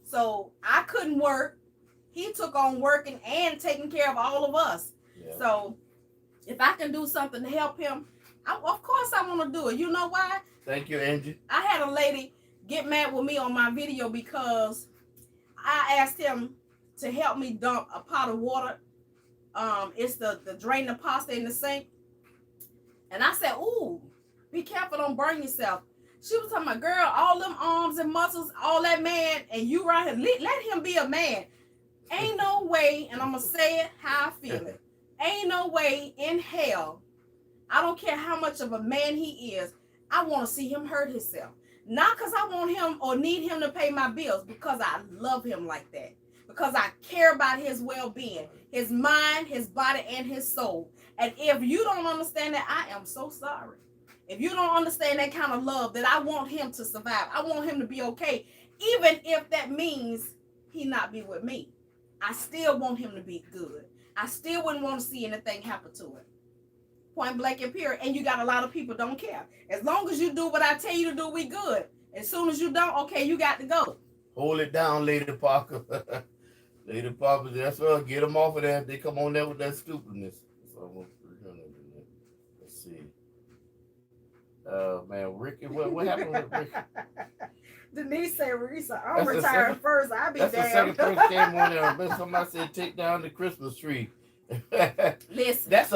So I couldn't work. He took on working and taking care of all of us. Yeah. So if I can do something to help him, of course I want to do it. You know why? Thank you, Angie. I had a lady get mad with me on my video because I asked him to help me dump a pot of water. It's the drain the pasta in the sink. And I said, ooh, be careful, don't burn yourself. She was talking about, girl, all them arms and muscles, all that man, and you right here, let him be a man. Ain't no way, and I'm going to say it how I feel it. Ain't no way in hell, I don't care how much of a man he is, I want to see him hurt himself. Not because I want him or need him to pay my bills, because I love him like that. Because I care about his well-being, his mind, his body, and his soul. And if you don't understand that, I am so sorry. If you don't understand that kind of love, that I want him to survive, I want him to be okay, even if that means he not be with me. I still want him to be good. I still wouldn't want to see anything happen to him. Point blank and period. And you got a lot of people don't care. As long as you do what I tell you to do, we good. As soon as you don't, okay, you got to go. Hold it down, Lady Parker. Lady Parker, that's right. Get them off of that. They come on there with that stupidness. It's almost 300 in there. Let's see. Man, Ricky, what happened with Ricky? Denise said, Risa, I'm That's the retiring second- first. I'll be That's the damned. second person came on there. But somebody said take down the Christmas tree. Listen, That's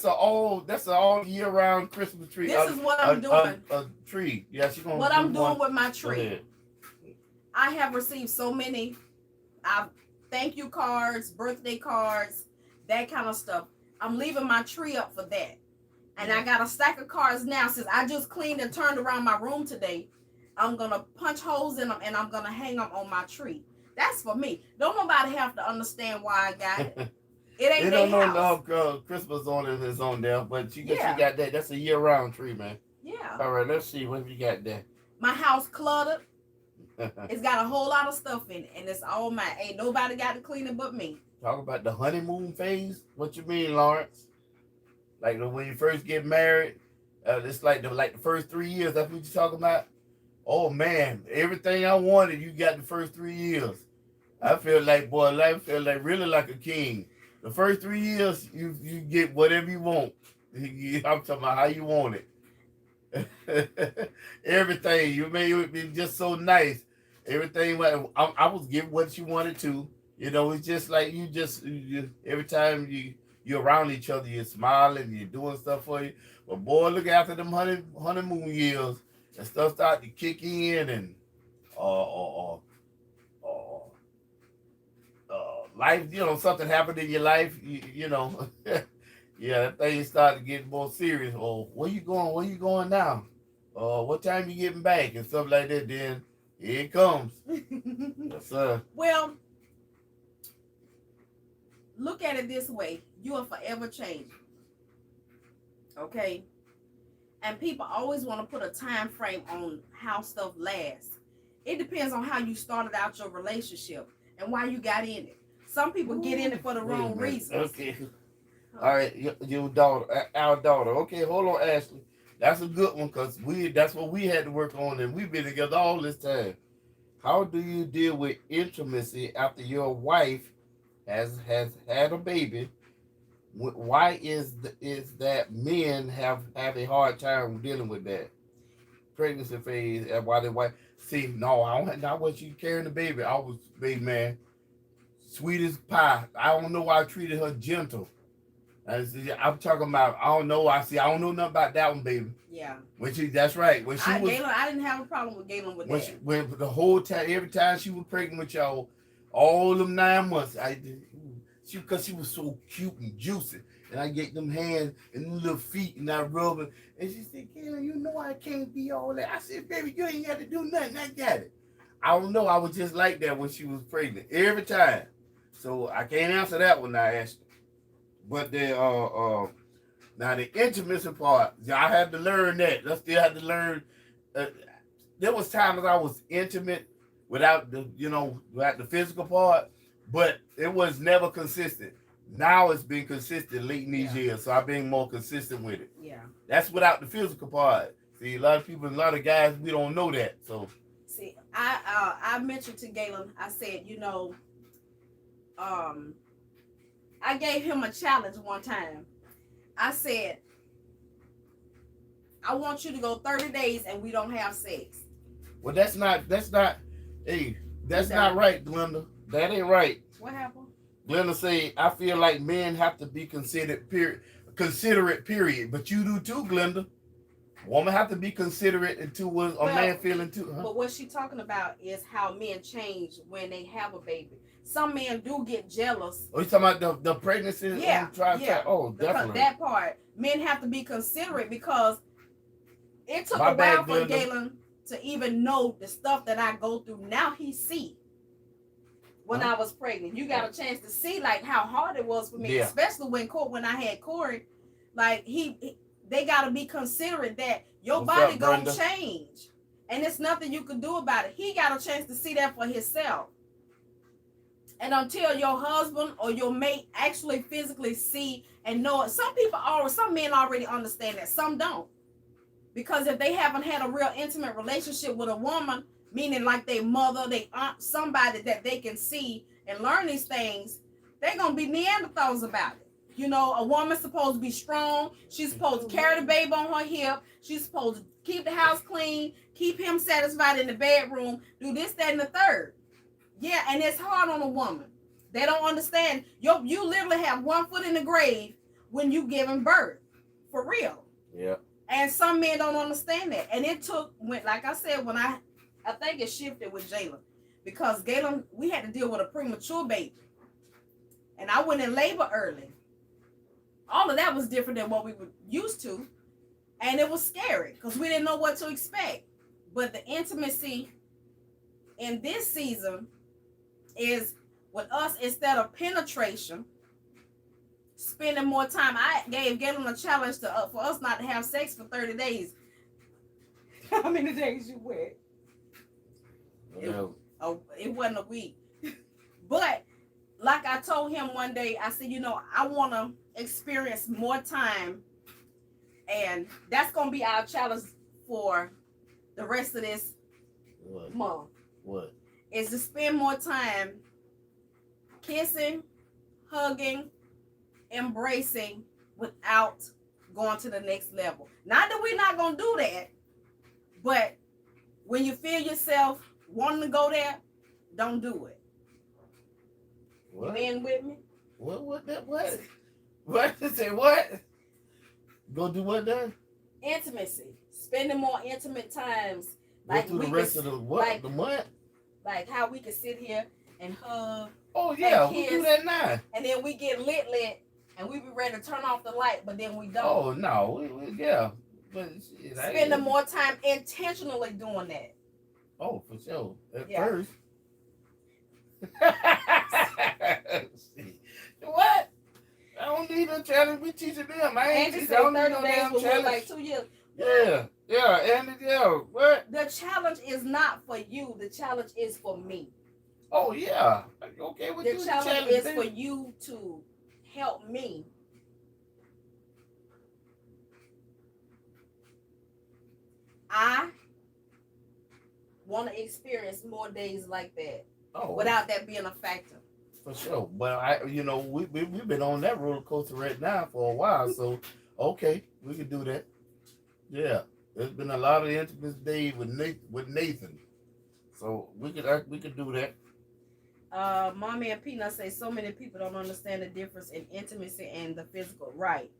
a all year round Christmas tree. this is what I'm doing. A tree. Yeah, she gonna What do I'm doing one. with my Go tree. ahead. I have received so many thank you cards, birthday cards, that kind of stuff. I'm leaving my tree up for that. And I got a stack of cards now. Since I just cleaned and turned around my room today, I'm going to punch holes in them and I'm going to hang them on my tree. That's for me. Don't nobody have to understand why I got it. It ain't They their don't house. know Christmas on it is on there, but she Yeah. got that. That's a year round tree, man. Yeah. All right, let's see what you got there. My house cluttered. It's got a whole lot of stuff in it, and it's all mine. Ain't nobody got to clean it but me. Talk about the honeymoon phase. What you mean, Lawrence? Like when you first get married, it's like the first 3 years. That's what you talking about. Oh man, everything I wanted, you got the first 3 years. I feel like, boy, life feel like really like a king. The first 3 years, you get whatever you want. I'm talking about how you want it. Everything you made it be just so nice. Everything I was giving what you wanted to. You know, it's just like you every time you're around each other, you're smiling, you're doing stuff for you. But boy, look after them honeymoon years and stuff start to kick in and life, you know, something happened in your life, you know. Yeah, that thing started getting more serious. Oh, where you going? Where you going now? What time you getting back? And stuff like that. Then here it comes. Yes, sir. Well, look at it this way. You are forever changing. Okay? And people always want to put a time frame on how stuff lasts. It depends on how you started out your relationship and why you got in it. Some people get in it for the wrong reasons. Okay. All right, your daughter, our daughter. Okay, hold on, Ashley. That's a good one because that's what we had to work on, and we've been together all this time. How do you deal with intimacy after your wife has had a baby? Why is that men have a hard time dealing with that pregnancy phase? And why the wife? See, no, I don't. Not what you carrying the baby. I was big man, sweet as pie. I don't know why I treated her gentle. I'm talking about. I don't know. I don't know nothing about that one, baby. Yeah. That's right. When she was, Galen, I didn't have a problem with Galen with that. When the whole time, every time she was pregnant with y'all, all them 9 months, because she was so cute and juicy, and I get them hands and them little feet, and I rub it, and she said, "Galen, you know I can't be all that." I said, "Baby, you ain't got to do nothing. I got it." I don't know. I was just like that when she was pregnant every time, so I can't answer that one now, Ashley. But now the intimacy part, I had to learn that. I still had to learn. There was times I was intimate without the physical part, but it was never consistent. Now it's been consistent late in these years, so I've been more consistent with it. Yeah. That's without the physical part. See, a lot of guys, we don't know that. So see, I mentioned to Galen, I said, I gave him a challenge one time. I said, I want you to go 30 days and we don't have sex. Well, that's not right, Glenda. That ain't right. What happened? Glenda say, I feel like men have to be considerate, period. But you do too, Glenda. Woman have to be considerate until a man feeling too. Huh? But what she's talking about is how men change when they have a baby. Some men do get jealous. Oh, you talking about the pregnancy? Yeah. Oh, definitely. That part. Men have to be considerate because it took a while for Galen to even know the stuff that I go through. Now he see when I was pregnant. You got a chance to see like how hard it was for me, especially when I had Corey. Like they got to be considerate that your body gonna change, and it's nothing you can do about it. He got a chance to see that for himself. And until your husband or your mate actually physically see and know it, some men already understand that, some don't. Because if they haven't had a real intimate relationship with a woman, meaning like their mother, their aunt, somebody that they can see and learn these things, they're going to be Neanderthals about it. You know, a woman's supposed to be strong. She's supposed to carry the baby on her hip. She's supposed to keep the house clean, keep him satisfied in the bedroom, do this, that, and the third. Yeah, and it's hard on a woman. They don't understand. You literally have one foot in the grave when you giving birth. For real. Yeah. And some men don't understand that. And it took, like I said, when I think it shifted with Jalen. Because Galen, we had to deal with a premature baby. And I went in labor early. All of that was different than what we were used to. And it was scary because we didn't know what to expect. But the intimacy in this season is with us, instead of penetration, spending more time. I gave Galen a challenge for us not to have sex for 30 days. How many days you went? It wasn't a week. But like I told him one day, I said, you know, I want to experience more time. And that's going to be our challenge for the rest of this month. What? Is to spend more time kissing, hugging, embracing without going to the next level. Not that we're not going to do that, but when you feel yourself wanting to go there, don't do it. What? You in with me? What? What? Say what? Go do what then? Intimacy. Spending more intimate times. Go through the rest of the what? The month? Like how we can sit here and hug. Oh yeah, we do that now. And then we get lit, and we be ready to turn off the light, but then we don't. Oh no, yeah. But spending more time intentionally doing that. Oh, for sure. At first. What? I don't need a challenge. We teaching them. I ain't teaching them. 30 days will like 2 years. Yeah. What? The challenge is not for you. The challenge is for me. Oh yeah. Okay. The challenge is for you to help me. I want to experience more days like that. Oh. Without that being a factor. For sure. But we've been on that roller coaster right now for a while. So okay, we can do that. Yeah. There's been a lot of intimate days with Nathan. So we could do that. Mommy and Peanut say so many people don't understand the difference in intimacy and the physical. Right.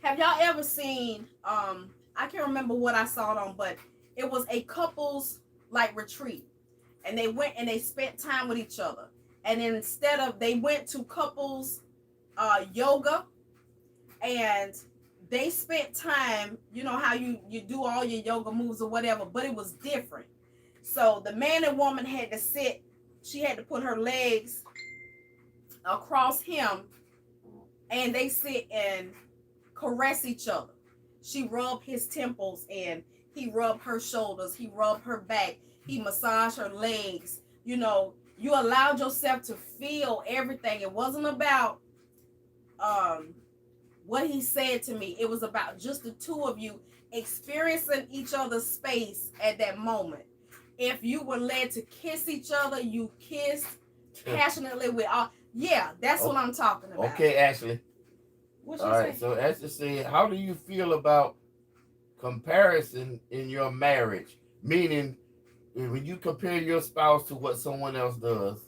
Have y'all ever seen, I can't remember what I saw it on, but it was a couple's like retreat. And they went and they spent time with each other. And instead of, they went to couples yoga, and they spent time, you know how you do all your yoga moves or whatever, but it was different. So the man and woman had to sit, she had to put her legs across him, and they sit and caress each other. She rubbed his temples and he rubbed her shoulders, he rubbed her back, he massaged her legs. You know, you allowed yourself to feel everything. It wasn't about what he said to me. It was about just the two of you experiencing each other's space at that moment. If you were led to kiss each other, you kissed passionately with all. Yeah, that's what I'm talking about. Okay, Ashley. What she all right, so Ashley said, how do you feel about comparison in your marriage? Meaning, when you compare your spouse to what someone else does.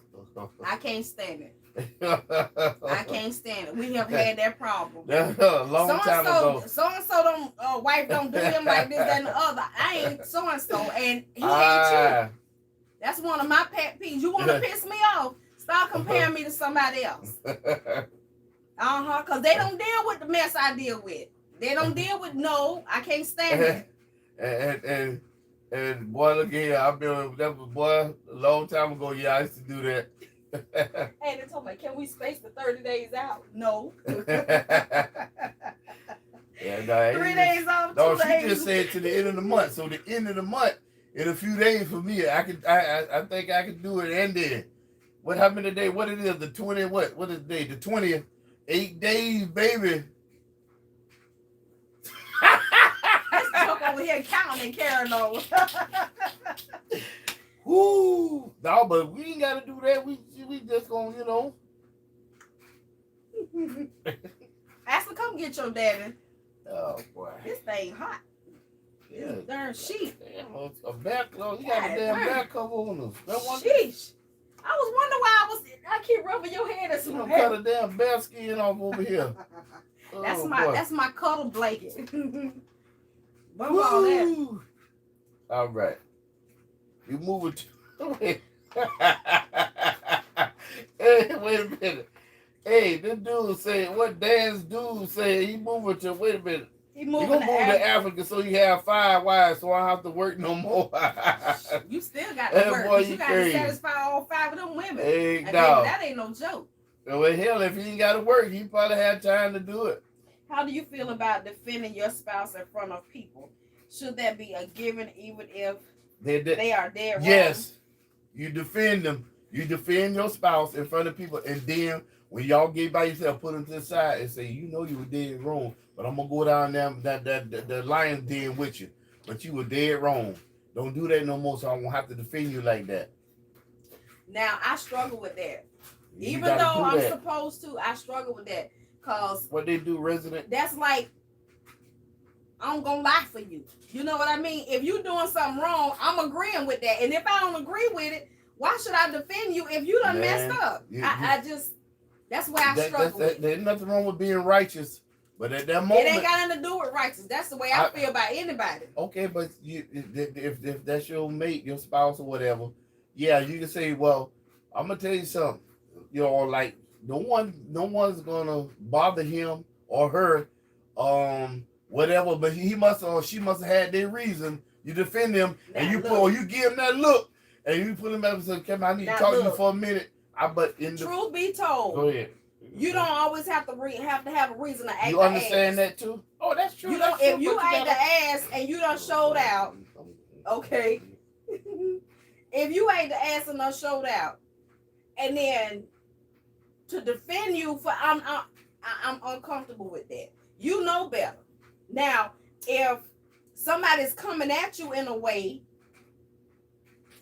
I can't stand it. I can't stand it. We have had that problem. A long time ago. So-and-so wife don't do him like this and the other. I ain't so-and-so, and he hates you. That's one of my pet peeves. You want to piss me off? Stop comparing me to somebody else. Because they don't deal with the mess I deal with. They don't deal with I can't stand it. And boy, look here, I've been with that boy a long time ago. Yeah, I used to do that. And they told me, can we space the 30 days out? No. Yeah, no, 3 days off, 2 days. She just said to the end of the month. So the end of the month, in a few days for me, I think I could do it. And then, what happened today? What it is? The 20? What is the day? The 20th? 8 days, baby. Let's joke over here counting and carrying over. Woo! No, but we ain't gotta do that. We just gonna, you know. Ashley, come get your daddy. Oh boy. This thing hot. Yeah. This darn sheet. Damn, a back cover. You got a damn back cover on us. That one. Sheesh. I was wondering why I keep rubbing your head and You some don't cut a damn bear skin off over here. That's Oh, my boy. that's my cuddle blanket. Bump all that. Woo! All right. You move it. Wait. Hey, wait a minute. Hey, this dude said, what Dan's dude said, he moving to, wait a minute. He You moving gonna move to Africa so you have 5 wives so I don't have to work no more. You still got to That work. boy, You you got to crazy. satisfy all 5 of them women. Hey, And baby, dog. that ain't no joke. Well, hell, if he ain't got to work, he probably had time to do it. How do you feel about defending your spouse in front of people? Should that be a given even if they are dead wrong? Yes. You defend them. You defend your spouse in front of people, and then when y'all get by yourself, put them to the side and say, you know you were dead wrong, but I'm gonna go down there that lion's den with you. But you were dead wrong. Don't do that no more, so I won't have to defend you like that. Now I struggle with that. You Even gotta though do I'm that. supposed to, I struggle with that. Cause What they do, resident? that's like, I'm gonna lie for you. You know what I mean? If you doing something wrong, I'm agreeing with that. And if I don't agree with it, why should I defend you if you done messed up? I just, that's why I struggle with it. There's nothing wrong with being righteous, but at that moment, It ain't got nothing to do with righteous. That's the way I feel about anybody. Okay, but if that's your mate, your spouse, or whatever, yeah, you can say, well, I'm gonna tell you something. You know, like no one's gonna bother him or her, whatever. But he must or she must have had their reason. You defend them, and you give him that look, and you put him up and say, "Come, I need to talk to you for a minute." Truth be told, go ahead. You don't always have to have a reason to act. You understand that too? Oh, that's true. You don't. If you ain't the ass and you done showed out, okay. If you ain't the ass and done showed out, and then to defend you for I'm uncomfortable with that. You know better. Now, if somebody's coming at you in a way,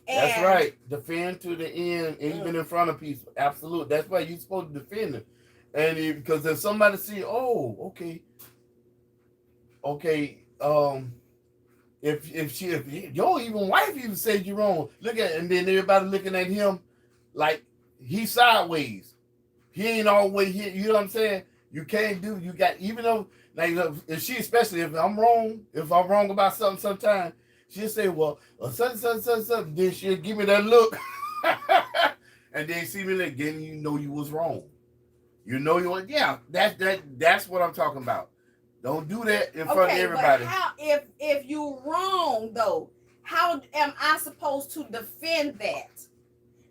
that's right. Defend to the end, even in front of people. Absolutely. That's why you're supposed to defend them. And because if somebody see, oh, okay, if your even wife even said you're wrong, look at, and then everybody looking at him like he's sideways. He ain't always here. You know what I'm saying? You can't do. You got, even though, like, if she, especially if I'm wrong about something, sometimes she'll say, well, something. Then she'll give me that look, and then see me again. You know you was wrong. You know you want. Yeah, that's what I'm talking about. Don't do that in front of everybody. But how, if you wrong though, how am I supposed to defend that?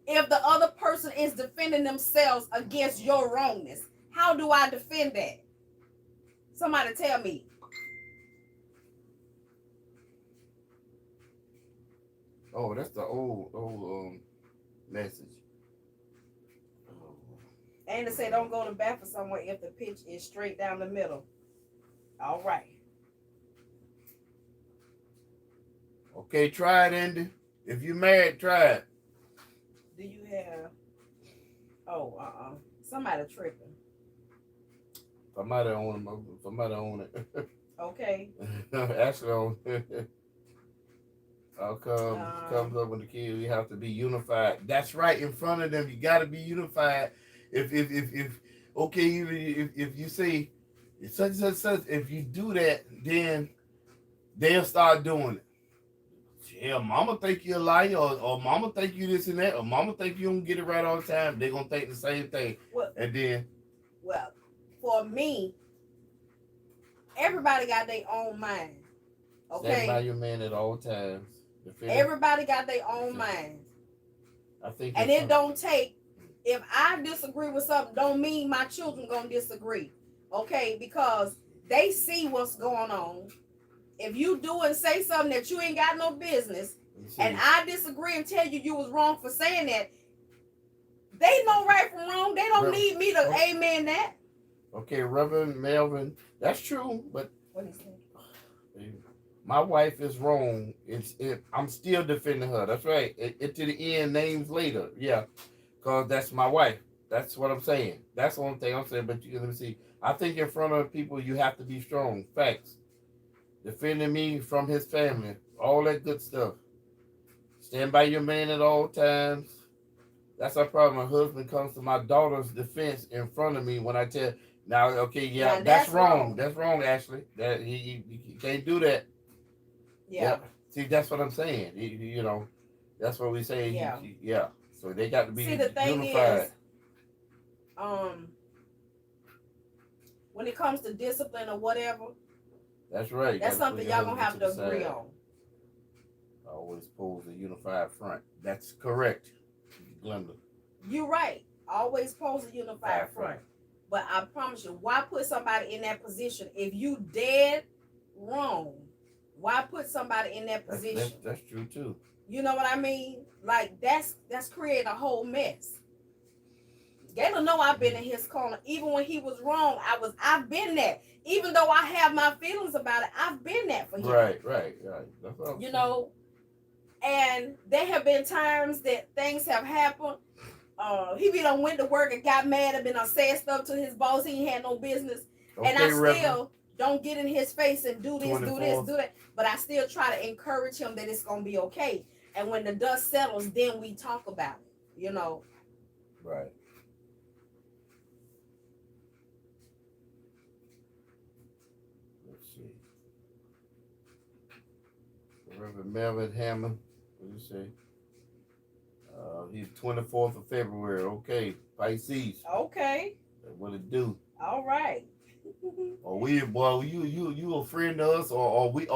If the other person is defending themselves against your wrongness, how do I defend that? Somebody tell me. Oh, that's the old message. And to say don't go to bat for somewhere if the pitch is straight down the middle. All right. Okay, try it, Andy. If you're married, try it. Do you have? Somebody tripping. Somebody own it. Okay. Actually, on. Comes up with the kids. You have to be unified. That's right. In front of them, you got to be unified. If you say such, if you do that, then they'll start doing it. Yeah, mama think you're a liar, or mama think you this and that, or mama think you don't get it right all the time. They're gonna think the same thing. Well, and then, well, for me, everybody got their own mind. Okay. Stand by your man at all times. Everybody got their own mind. I think, and it don't take. If I disagree with something, don't mean my children gonna disagree. Okay, because they see what's going on. If you do and say something that you ain't got no business, and I disagree and tell you you was wrong for saying that, they know right from wrong. They don't need me to amen that. Okay, Reverend Melvin, that's true, but what is that? my wife is wrong. I'm still defending her. That's right. It to the end, names later. Yeah, because that's my wife. That's what I'm saying. That's the only thing I'm saying. But you let me see. I think in front of people, you have to be strong. Facts. Defending me from his family. All that good stuff. Stand by your man at all times. That's our problem. My husband comes to my daughter's defense in front of me when I tell. Now, okay, yeah, Now, that's that's wrong. wrong. That's wrong, Ashley. That you can't do that. Yeah. See, that's what I'm saying. You know, that's what we say. Yeah. Yeah. So they got to be See, the thing unified. is, when it comes to discipline or whatever, That's right. that's something y'all gonna have to agree on. Always pose a unified front. That's correct, Glenda. You're right. Always pose a unified front. But I promise you, why put somebody in that position if you dead wrong? Why put somebody in that position? That's true too. You know what I mean? Like that's creating a whole mess. Galen know I've been in his corner. Even when he was wrong, I've been there. Even though I have my feelings about it, I've been there for him. Right. That's what I'm you saying. know, and there have been times that things have happened. He be done went to work and got mad and been said stuff to his boss he ain't had no business. Okay, And I Reverend. still don't get in his face and do this, 24th. do this, do that. But I still try to encourage him that it's gonna be okay. And when the dust settles, then we talk about it. You know. Right. Let's see. Reverend Melvin Hammond. What do you say? He's 24th of February. Okay, Pisces. Okay. What it do? All right. Or we, boy, you a friend to us, or we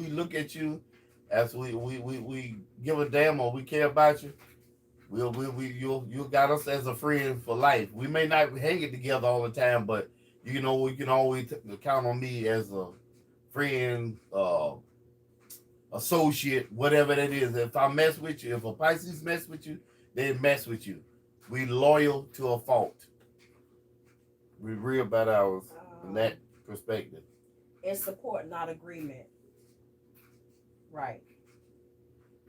look at you as we give a damn, or we care about you. You got us as a friend for life. We may not hang it together all the time, but you know you can always count on me as a friend, associate, whatever that is. If I mess with you, if a Pisces mess with you, they mess with you. We loyal to a fault. We real about ours from that perspective. It's support, not agreement. Right.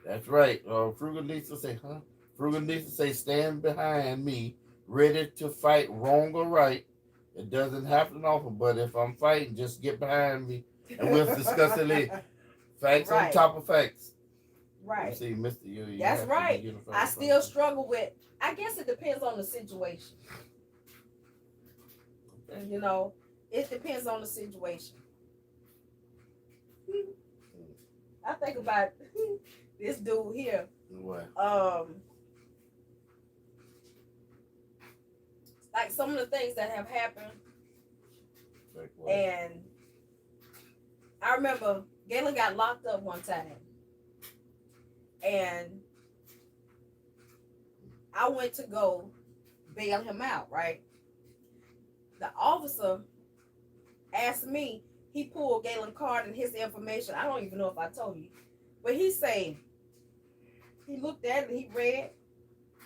That's right. Frugal needs to say, huh? Frugal needs to say, stand behind me, ready to fight wrong or right. It doesn't happen often, but if I'm fighting, just get behind me, and we'll discuss it later. Facts on top of facts. Right. See, Mr. You That's right. I still struggle with. I guess it depends on the situation. Okay. You know, it depends on the situation. I think about this dude here. What? Like some of the things that have happened, Like what? and I remember Galen got locked up one time, and I went to go bail him out, right? The officer asked me, he pulled Galen's card and his information. I don't even know if I told you, but he said, he looked at it and he read,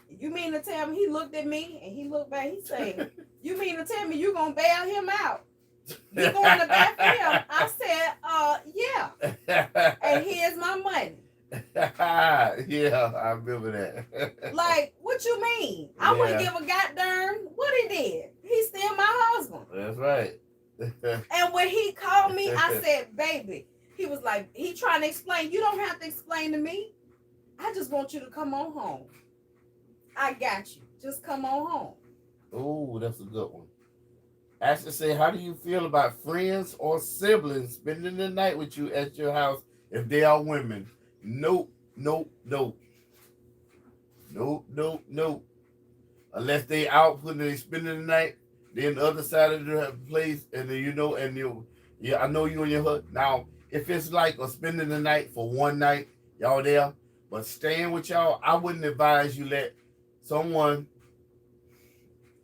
you mean to tell me, he looked at me and he looked back, he said, you mean to tell me you gonna bail him out? You going to bat for him? I said, yeah. And here's my money. Yeah, I remember that. Like, what you mean? I wouldn't give a goddamn what he did. He's still my husband. That's right. And when he called me, I said, baby, he was like, he trying to explain. You don't have to explain to me. I just want you to come on home. I got you. Just come on home. Oh, that's a good one. Ashley say, how do you feel about friends or siblings spending the night with you at your house if they are women? Nope. Unless they out when they spending the night, then the other side of the place, and then I know you and your husband. Now, if it's like a spending the night for one night, y'all there, but staying with y'all, I wouldn't advise you let someone.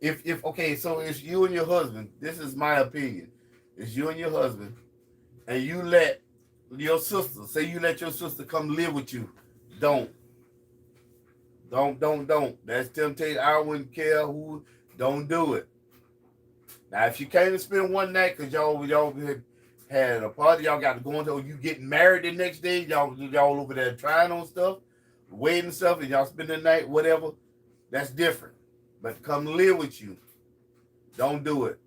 If okay, so it's you and your husband. This is my opinion. It's you and your husband, and you let your sister, say you let your sister come live with you. Don't. That's temptation. I wouldn't care who. Don't do it. Now, if you came to spend one night because y'all had a party, y'all got to go into, you getting married the next day, y'all over there trying on stuff, waiting stuff, and y'all spend the night, whatever, that's different. But come live with you, don't do it.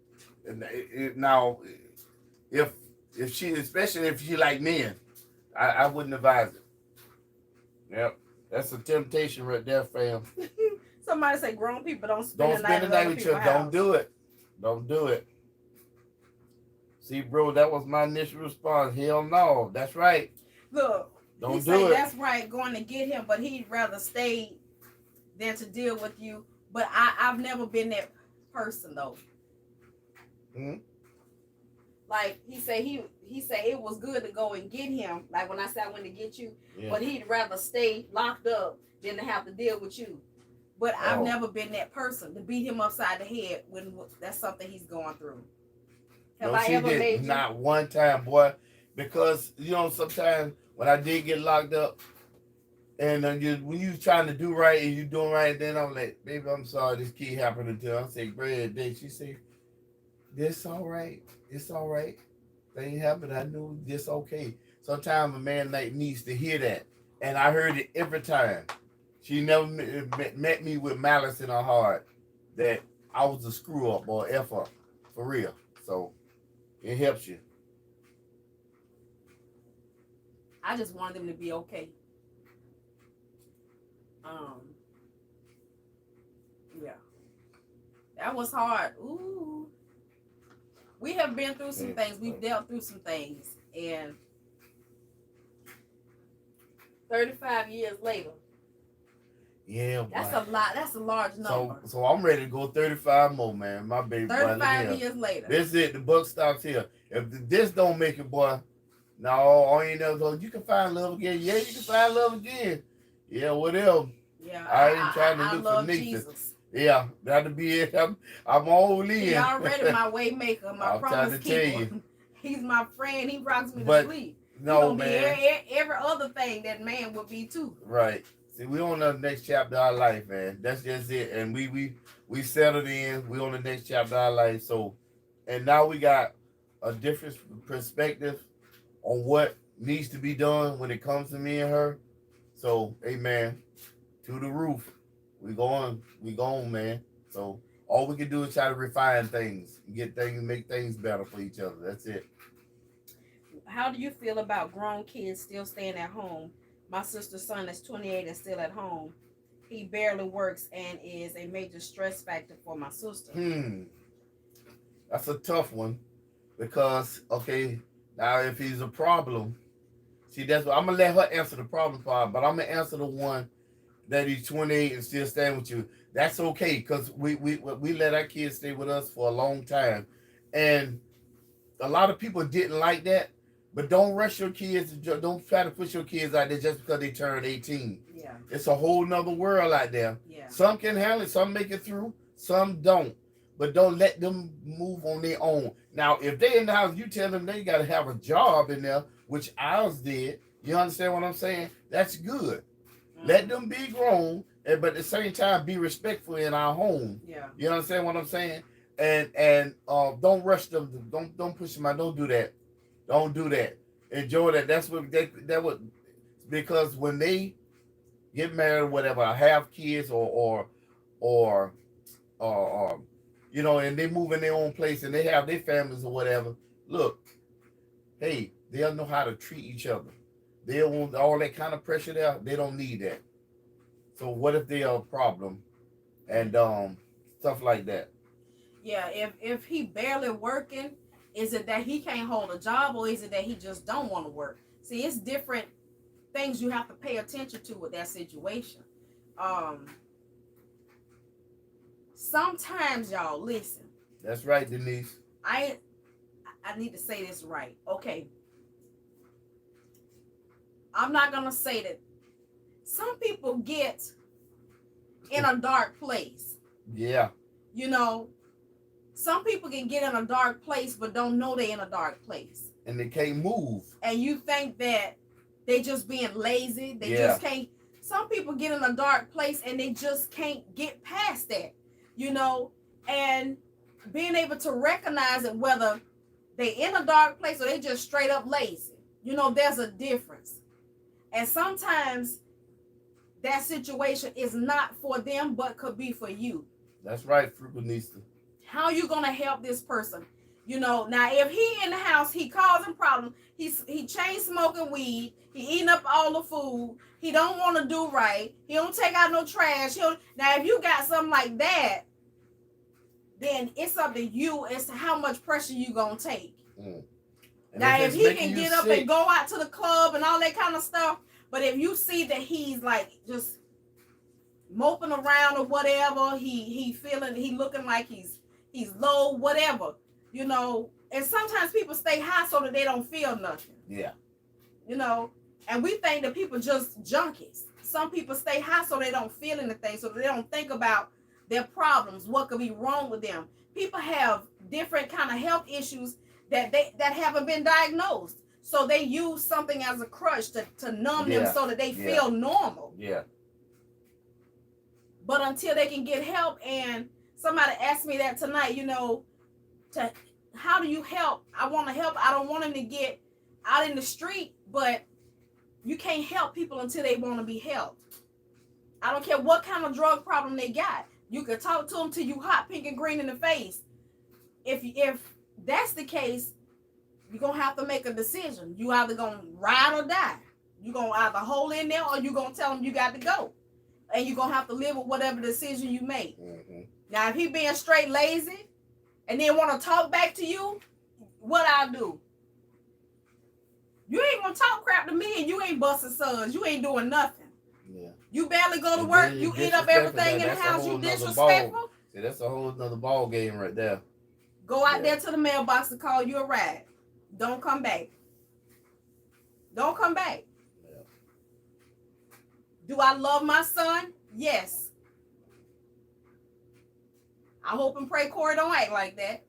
And now, if she, especially if she like men, I wouldn't advise it. Yep, that's a temptation right there, fam. Somebody say grown people don't spend the night with you. Don't do it. Don't do it. See, bro, that was my initial response. Hell no. That's right. Look, don't he do say it. That's right, going to get him, but he'd rather stay than to deal with you. But I've never been that person though. Hmm? Like he said it was good to go and get him. Like when I said I went to get you, Yeah. but he'd rather stay locked up than to have to deal with you. But I've never been that person to beat him upside the head when that's something he's going through. Have I ever made you? Not one time, boy. Because sometimes when I did get locked up, and when you trying to do right and you doing right, then I'm like, baby, I'm sorry, this keep happening to her. I say, great day. She say, this all right. It's all right. Thing happened. I knew this okay. Sometimes a man needs to hear that, and I heard it every time. She never met me with malice in her heart that I was a screw up or F up. For real. So it helps you. I just wanted them to be okay. Yeah. That was hard. Ooh. We have been through some things. We've dealt through some things. And 35 years later. Yeah, that's a lot. That's a large number. So I'm ready to go 35 more, man. My baby. 35 years later. This is it. The buck stops here. If this don't make it, boy, no, all you know, you can find love again. Yeah, you can find love again. Yeah, whatever. Yeah, I ain't trying to look for Jesus. Yeah, that'll be it. I'm all in. He already my way maker, my promise keeper. He's my friend. He rocks me to sleep. No, man. Be every other thing that man would be too. Right. See, we on the next chapter of our life, man. That's just it. And we settled in. We on the next chapter of our life. So, and now we got a different perspective on what needs to be done when it comes to me and her. So, amen. To the roof. We going, man. So all we can do is try to refine things, get things, make things better for each other. That's it. How do you feel about grown kids still staying at home? My sister's son is 28 and still at home. He barely works and is a major stress factor for my sister. That's a tough one because, okay, now if he's a problem, see, that's what I'm going to let her answer the problem part, but I'm going to answer the one that he's 28 and still staying with you. That's okay because we let our kids stay with us for a long time. And a lot of people didn't like that. But don't rush your kids. Don't try to push your kids out there just because they turned 18. Yeah. It's a whole nother world out there. Yeah. Some can handle it. Some make it through. Some don't. But don't let them move on their own. Now, if they in the house, you tell them they got to have a job in there, which ours did. You understand what I'm saying? That's good. Mm-hmm. Let them be grown, but at the same time, be respectful in our home. Yeah. You understand what I'm saying? And don't rush them. Don't push them out. Don't do that. Don't do that. Enjoy that. That's what that would, because when they get married or whatever, or have kids or and they move in their own place and they have their families or whatever. Look, hey, they'll know how to treat each other. They don't want all that kind of pressure there. They don't need that. So what if they are a problem and stuff like that? Yeah, if he barely working. Is it that he can't hold a job or is it that he just don't want to work? See, it's different things you have to pay attention to with that situation. Sometimes, y'all, listen. That's right, Denise. I need to say this right. Okay. I'm not going to say that some people get in a dark place. Yeah. Some people can get in a dark place, but don't know they're in a dark place. And they can't move. And you think that they just being lazy. They just can't. Some people get in a dark place and they just can't get past that, and being able to recognize it, whether they in a dark place or they just straight up lazy. You know, there's a difference. And sometimes that situation is not for them, but could be for you. That's right, Frugalista. How you gonna help this person? You know, now if he in the house, he causing problems. He chain smoking weed. He eating up all the food. He don't want to do right. He don't take out no trash. Now if you got something like that, then it's up to you as to how much pressure you gonna take. Now if he can get up and go out to the club and all that kind of stuff, but if you see that he's like just moping around or whatever, he feeling, he looking like he's low, whatever, you know. And sometimes people stay high so that they don't feel nothing. Yeah. You know, and we think that people just junkies. Some people stay high so they don't feel anything, so they don't think about their problems, what could be wrong with them. People have different kind of health issues that haven't been diagnosed. So they use something as a crutch to numb them so that they feel normal. Yeah. But until they can get help, and somebody asked me that tonight, you know, how do you help? I want to help. I don't want them to get out in the street, but you can't help people until they want to be helped. I don't care what kind of drug problem they got. You can talk to them till you hot, pink, and green in the face. If that's the case, you're going to have to make a decision. You either going to ride or die. You're going to either hold in there or you're going to tell them you got to go. And you're going to have to live with whatever decision you make. Now, if he being straight lazy and then want to talk back to you, what I'll do? You ain't going to talk crap to me and you ain't busting sons. You ain't doing nothing. Yeah. You barely go to work. You eat up everything in the house. You disrespectful. Yeah, that's a whole other ball game right there. Go out there to the mailbox and call you a ride. Don't come back. Don't come back. Yeah. Do I love my son? Yes. I hope and pray Corey don't act like that.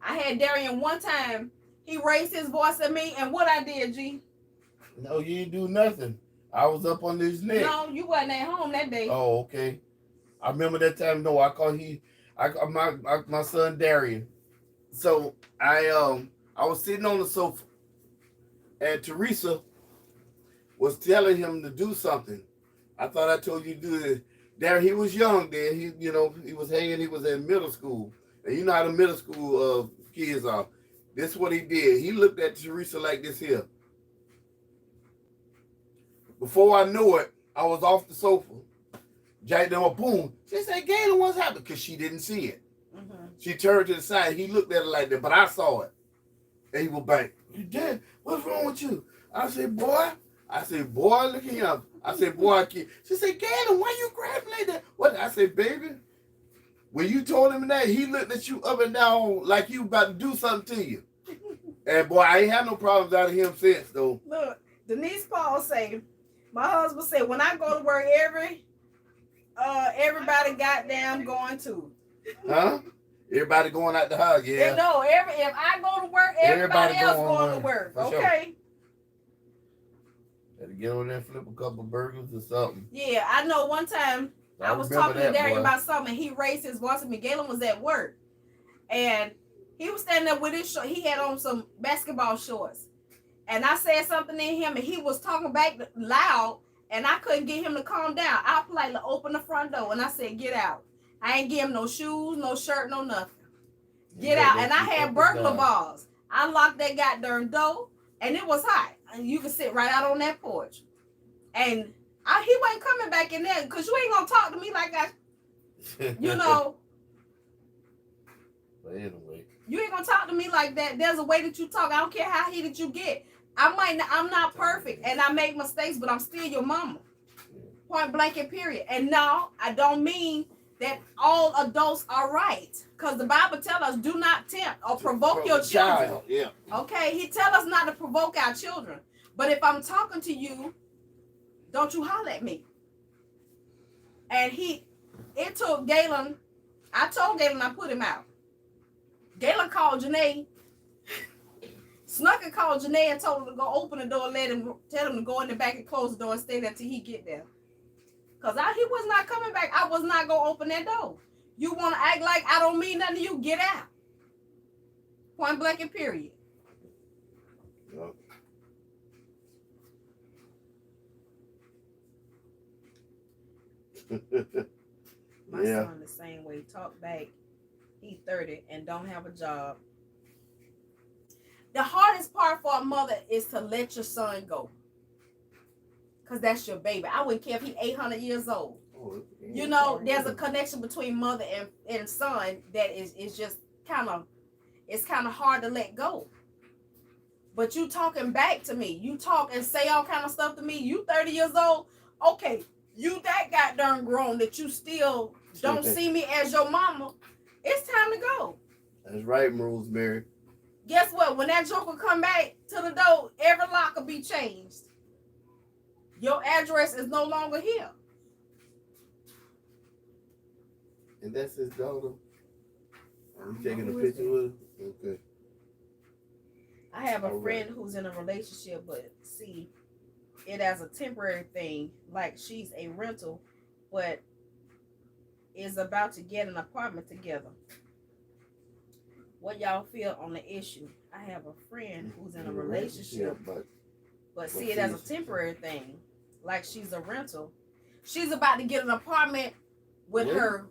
I had Darian one time. He raised his voice at me, and what I did, G? No, you didn't do nothing. I was up on his neck. No, you wasn't at home that day. Oh, okay. I remember that time. No, I called my son Darian. So I was sitting on the sofa, and Teresa was telling him to do something. I thought I told you to do this. Darian, he was young then. He was hanging. He was in middle school, and you know how the middle school kids are. This is what he did. He looked at Teresa like this here. Before I knew it, I was off the sofa. Jacked them up, boom. She said, Galen, what's happening? Because she didn't see it. She turned to the side. He looked at her like that, but I saw it. And he was back. Dad, what's wrong with you? I said, boy, look at him. I said, boy, I can't. She said, Galen, why you grabbing like that? What? I said, baby, when you told him that, he looked at you up and down like you about to do something to you. And boy, I ain't had no problems out of him since, though. Look, Denise Paul say, my husband said, when I go to work, everybody goddamn going to. Huh? Everybody going out the house, yeah. No, if I go to work, everybody else going to work. Okay. Better get on there and flip a couple burgers or something. Yeah, I know one time I was talking to Derek about something, and he raised his voice at me. Galen was at work, and he was standing there with his shorts. He had on some basketball shorts. And I said something to him, and he was talking back loud, and I couldn't get him to calm down. I politely opened the front door, and I said, get out. I ain't give him no shoes, no shirt, no nothing. Get out. And I had burglar bars. I locked that goddamn door, and it was hot. And you could sit right out on that porch. And he wasn't coming back in there, because you ain't going to talk to me like that. You know. But anyway. You ain't going to talk to me like that. There's a way that you talk. I don't care how heated you get. I'm not perfect, and I make mistakes, but I'm still your mama. Point blank and period. And no, I don't mean that all adults are right, because the Bible tells us do not tempt or provoke your children. Yeah. Okay, he tells us not to provoke our children. But if I'm talking to you, don't you holler at me. And it took Galen. I told Galen I put him out. Galen called Janae. Snucker called Janae and told her to go open the door, tell him to go in the back and close the door and stay there till he get there. Because he was not coming back. I was not going to open that door. You want to act like I don't mean nothing to you, get out. Point blank and period. Yep. My Yeah. son the same way. Talk back. He 30 and don't have a job. The hardest part for a mother is to let your son go. Because that's your baby. I wouldn't care if he's 800 years old. Oh, You know, there's a connection between mother and son that is just kind of, it's kind of hard to let go. But you talking back to me. You talk and say all kind of stuff to me. You 30 years old. Okay, you that goddamn grown that you still don't see me as your mama. It's time to go. That's right, Rosemary. Guess what? When that joker come back to the door, every lock will be changed. Your address is no longer here. And that's his daughter. Are you taking a Who is picture with her? Okay. I have a All friend who's in a relationship, but see it as a temporary thing, like she's a rental, but is about to get an apartment together. What y'all feel on the issue? I have a friend who's in a relationship, but see it as a temporary thing, like she's a rental. She's about to get an apartment with her.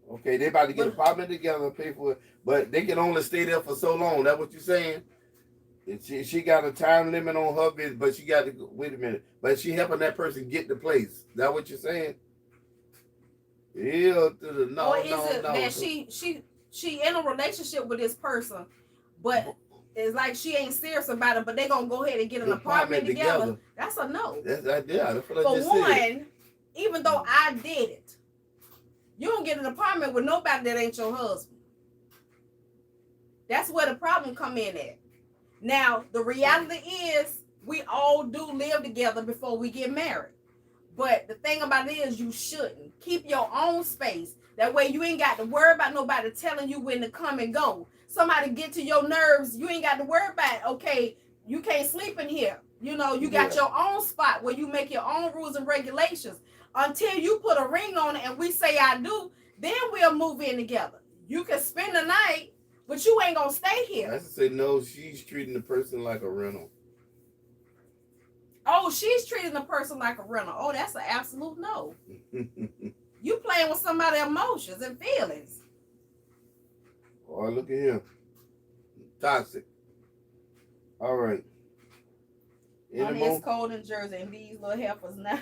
Okay, they about to get an apartment together and pay for it, but they can only stay there for so long. That's what you're saying? She got a time limit on her business, but she got to go, wait a minute. But she helping that person get the place. That what you're saying? Yeah, no, or is it that she in a relationship with this person, but it's like she ain't serious about it, but they gonna go ahead and get an apartment together. That's a no. That's what I For just one, said. even though I did it, you don't get an apartment with nobody that ain't your husband. That's where the problem come in at. Now, the reality is we all do live together before we get married. But the thing about it is you shouldn't. Keep your own space. That way you ain't got to worry about nobody telling you when to come and go. Somebody get to your nerves, you ain't got to worry about, okay, you can't sleep in here. You know, you got your own spot where you make your own rules and regulations. Until you put a ring on it and we say I do, then we'll move in together. You can spend the night, but you ain't gonna stay here. I say no, she's treating the person like a rental. Oh, she's treating the person like a rental. Oh, that's an absolute no. You playing with somebody's emotions and feelings. Oh, look at him. Toxic. All right. Honey, it's cold in Jersey and these little heifers now.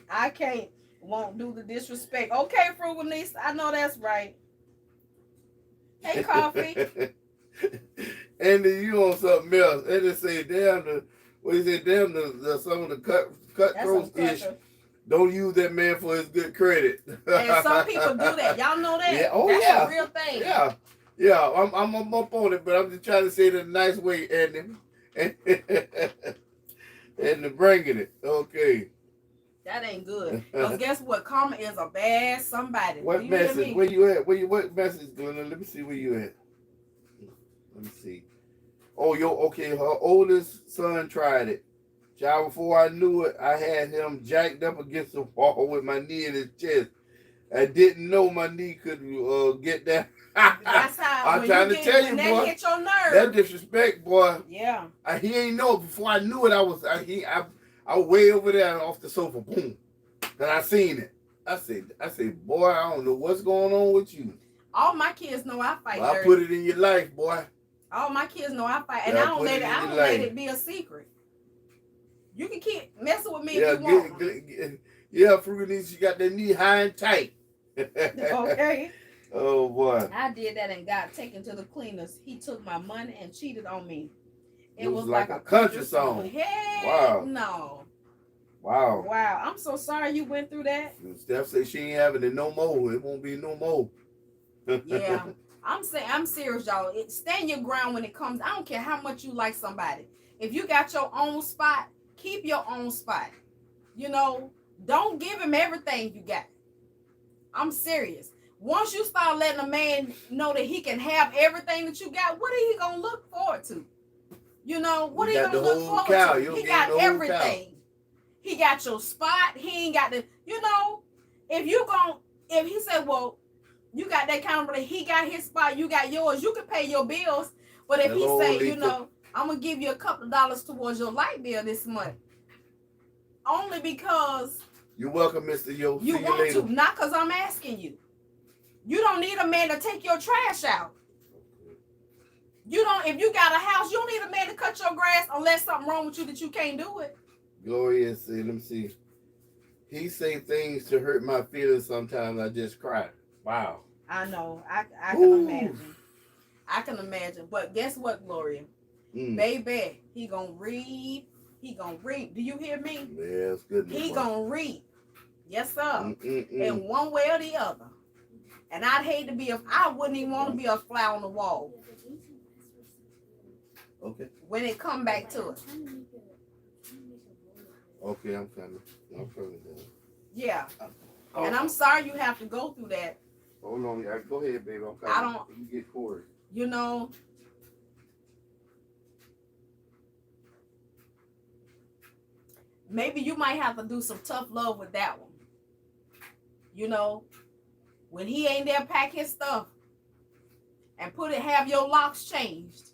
I won't do the disrespect. Okay, Frugal Niece, I know that's right. Hey, Coffee. And then you on something else. And they say, damn, some of the cutthroat ish. Don't use that man for his good credit. And some people do that. Y'all know that? Yeah. Oh, that's yeah. a real thing. Yeah. Yeah. I'm up on it, but I'm just trying to say it in a nice way, and bringing it. Okay. That ain't good. Because guess what? Karma is a bad somebody. What message? Where you at? What message, Glenda? Let me see where you at. Let me see. Oh, okay. Her oldest son tried it. Child, before I knew it, I had him jacked up against the wall with my knee in his chest. I didn't know my knee could get that. That's how I'm trying to tell you, boy. Hit your nerve. That disrespect, boy. Yeah. He ain't know. Before I knew it, I was way over there off the sofa. Boom. Then I seen it. I said, boy, I don't know what's going on with you. All my kids know I fight. Well, I put it in your life, boy. All my kids know I fight, and I don't let it be a secret. You can keep messing with me if you want. Yeah, Fruity, she got that knee high and tight. Okay. Oh boy. I did that and got taken to the cleaners. He took my money and cheated on me. It was like a country song. Hey, wow. No. Wow. Wow. I'm so sorry you went through that. Steph said she ain't having it no more. It won't be no more. Yeah. I'm serious, y'all. Stand your ground when it comes. I don't care how much you like somebody. If you got your own spot, keep your own spot. You know, don't give him everything you got. I'm serious. Once you start letting a man know that he can have everything that you got, what are he going to look forward to? You know, what are you going to look forward to? He got everything. He got your spot. He ain't got the, you know, if he said, well, You got that kind of, he got his spot, you got yours. You can pay your bills, but if Hello, he say, Lisa. I'm gonna give you a couple of dollars towards your light bill this month, only because You're welcome, Mr. Yo. you See want you later. to, not because I'm asking you. You don't need a man to take your trash out. You don't. If you got a house, you don't need a man to cut your grass unless something wrong with you that you can't do it. Gloria said, let me see. He say things to hurt my feelings sometimes. I just cry. Wow. I know. I can imagine. I can imagine. But guess what, Gloria? Baby, he gonna read. He gonna read. Do you hear me? Yeah, it's good. He gonna read. Yes, sir. In one way or the other. And I'd hate to be I wouldn't even want to be a fly on the wall. Okay. When it come back to it. Okay, I'm coming down. Yeah. And I'm sorry you have to go through that. Hold on. Go ahead, baby. I'm coming. I don't. You get chores. Maybe you might have to do some tough love with that one. When he ain't there, pack his stuff and have your locks changed.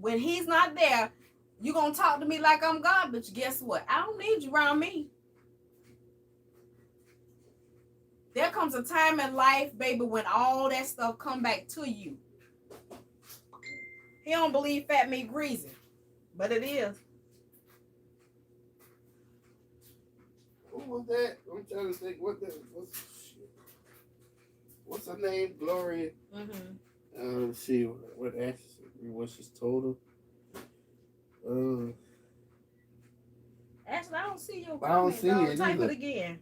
When he's not there, you gonna talk to me like I'm garbage. Guess what? I don't need you around me. There comes a time in life, baby, when all that stuff come back to you. He don't believe fat meat greasy, but it is. Who was that? I'm trying to think. What's her name? Gloria. Let's see what she's told her. Ashley, I don't see your comment. I don't see it Type either. it again.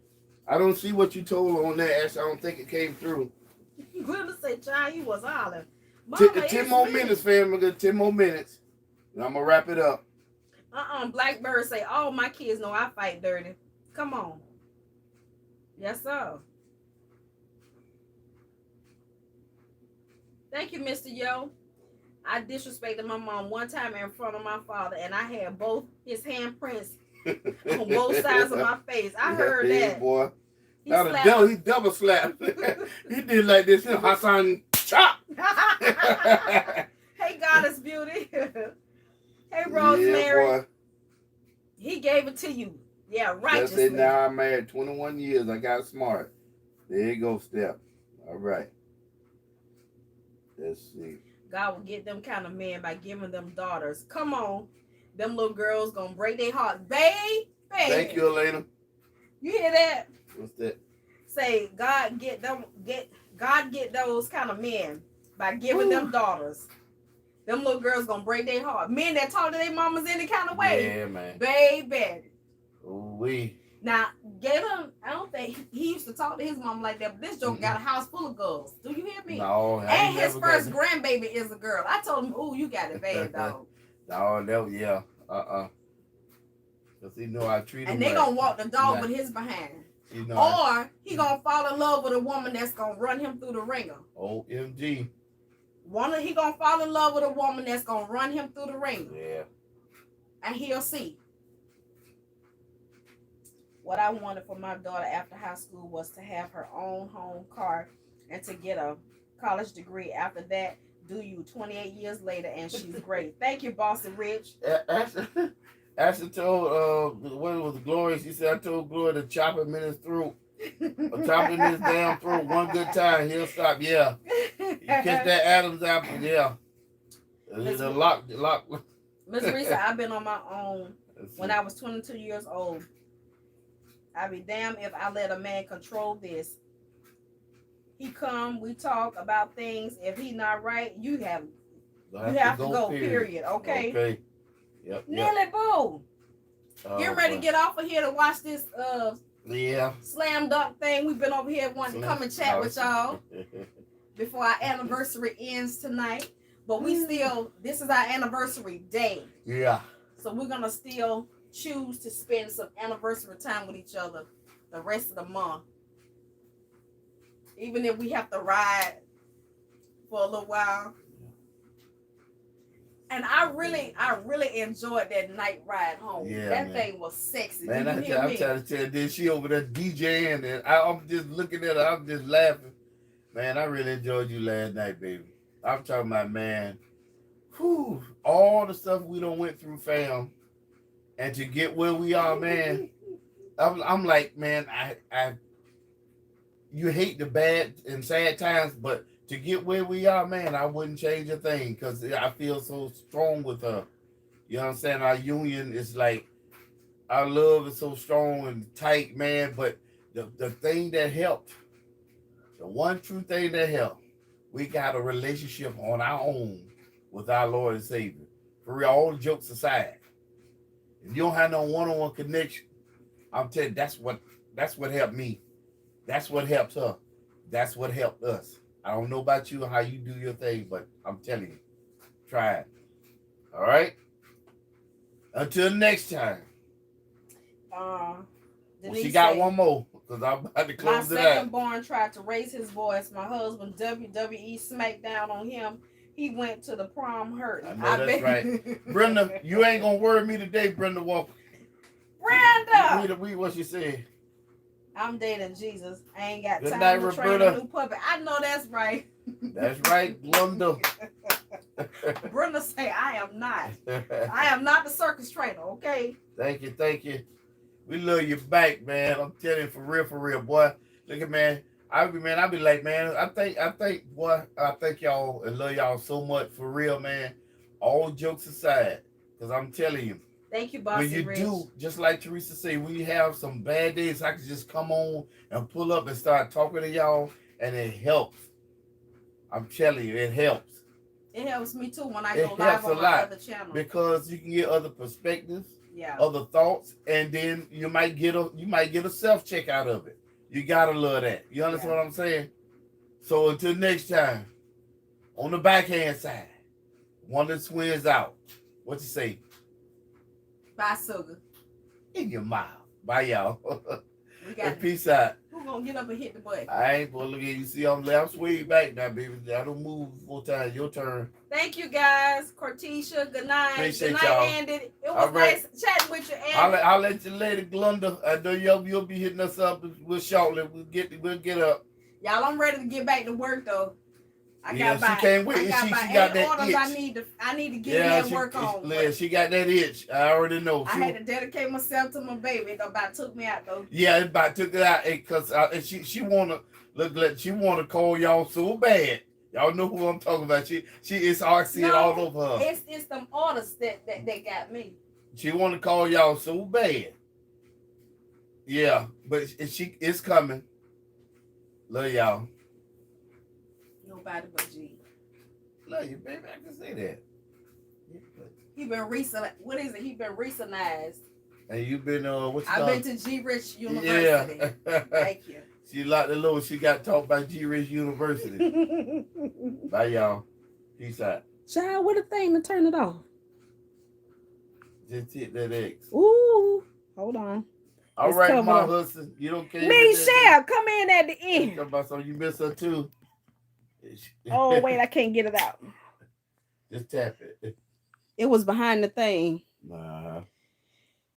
I don't see what you told her on that, Ashley. I don't think it came through. Gonna say, child, you was hollering. 10 more minutes, fam. We got 10 more minutes. And I'm gonna wrap it up. Blackbird say, all my kids know I fight dirty. Come on. Yes, sir. Thank you, Mr. Yo. I disrespected my mom one time in front of my father, and I had both his handprints on both sides of my face. I heard that. Boy. He double slapped. He did like this. Hassan chop. Hey, Goddess Beauty. Hey, Rosemary. Yeah, boy. He gave it to you. Yeah, righteously. Just say now I'm married 21 years. I got smart. There you go, Steph. All right. Let's see. God will get them kind of men by giving them daughters. Come on. Them little girls gonna break their heart. Baby. Thank you, Elena. You hear that? What's that? Say God get those kind of men by giving them daughters. Them little girls gonna break their heart. Men that talk to their mamas any kind of way. Yeah, man. Baby. Ooh-wee. Now, Galen, I don't think he used to talk to his mom like that, but this joke got a house full of girls. Do you hear me? No. And his first grandbaby is a girl. I told him, ooh, you got it bad, dog. Yeah. Because he know I treat him. And they gonna walk the dog with his behind. Or he gonna fall in love with a woman that's gonna run him through the ringer. OMG. He gonna fall in love with a woman that's gonna run him through the ringer. Yeah. And he'll see. What I wanted for my daughter after high school was to have her own home car and to get a college degree. After that, do you 28 years later, and she's great. Thank you, Bossy Rich. Ashley told what it was Gloria. She said I told Gloria to chop him in his throat. Or chop him in his damn throat one good time. He'll stop. Yeah. You catch that Adam's apple. Yeah. It's a lock. Miss Risa, I've been on my own when I was 22 years old. I'd be damned if I let a man control this. He come, we talk about things. If he not right, you have to go. Period. Okay. Okay. Yep. Nelly Boo. Get ready to get off of here to watch this slam dunk thing. We've been over here wanting to come and chat with y'all before our anniversary ends tonight. But we still, this is our anniversary day. Yeah. So we're gonna still choose to spend some anniversary time with each other the rest of the month. Even if we have to ride for a little while. And I really enjoyed that night ride home. Yeah, that man. thing was sexy. Man, Did you hear I'm me? trying to tell you, she over there DJing, and I'm just looking at her, I'm just laughing. Man, I really enjoyed you last night, baby. I'm talking about, man, whew, all the stuff we done went through, fam, and to get where we are, man. I'm like, man, you hate the bad and sad times, but to get where we are, man, I wouldn't change a thing because I feel so strong with her. You know what I'm saying? Our union is like, our love is so strong and tight, man. But the thing that helped, the one true thing that helped, we got a relationship on our own with our Lord and Savior. For real, all the jokes aside, if you don't have no one-on-one connection, I'm telling you, that's what helped me. That's what helped her. That's what helped us. I don't know about you and how you do your thing, but I'm telling you, try it. All right? Until next time. She got one more because I'm about to close it out. My second born tried to raise his voice. My husband WWE smackdown on him. He went to the prom hurt. I know that's right. Brenda, you ain't gonna worry me today, Brenda Walker. Brenda! Read what she said. I'm dating Jesus. I ain't got Good time night, to Roberta. train a new puppet. I know that's right. That's right, Glenda. Brenda say, I am not. I am not the circus trainer, okay? Thank you. We love you back, man. I'm telling you, for real, boy. Look at, man. I be like, man, I think, boy, I thank y'all and love y'all so much, for real, man. All jokes aside, because I'm telling you, thank you, Bossy when you Rich. do, just like Teresa say, when you have some bad days, I can just come on and pull up and start talking to y'all, and it helps. I'm telling you, it helps. It helps me too when I go live on my other channel, because you can get other perspectives, yeah, other thoughts, and then you might get a self check out of it. You gotta love that. You understand what I'm saying? So until next time, on the backhand side, one of the twins out. What you say? Bye, sugar. In your mouth. Bye, y'all. We got peace out. Who gonna get up and hit the button? I ain't gonna look at you. See, I'm swaying back now, baby. I don't move 4 times. Your turn. Thank you, guys. Cortisha, good night. Appreciate good night, y'all. Andy. It was nice chatting with you, Andy. I'll let you lady Glenda. I know you'll be hitting us up. We'll shortly. We'll get up. Y'all, I'm ready to get back to work though. She can't wait. She got that itch. I need to get in that work on. Yeah, she got that itch. I already know. I had to dedicate myself to my baby. It about took me out though. Yeah, it about took it out because she wanna she wanna call y'all so bad. Y'all know who I'm talking about. She is RC all over her. It's them orders that got me. She wanna call y'all so bad. Yeah, but it's coming. Love y'all. Nobody but G. Love you, baby. I can say that. He been recent. What is it? He been recentized. And you been I've been to G Rich University. Yeah. Thank you. She locked the low. She got taught by G Rich University. Bye, y'all. Peace out. Child, what a thing to turn it off. Just hit that X. Ooh, hold on. All right, my husband. You don't care. Michelle, come in at the end. So you miss her too. Oh wait, I can't get it out. Just tap it. It was behind the thing. Nah.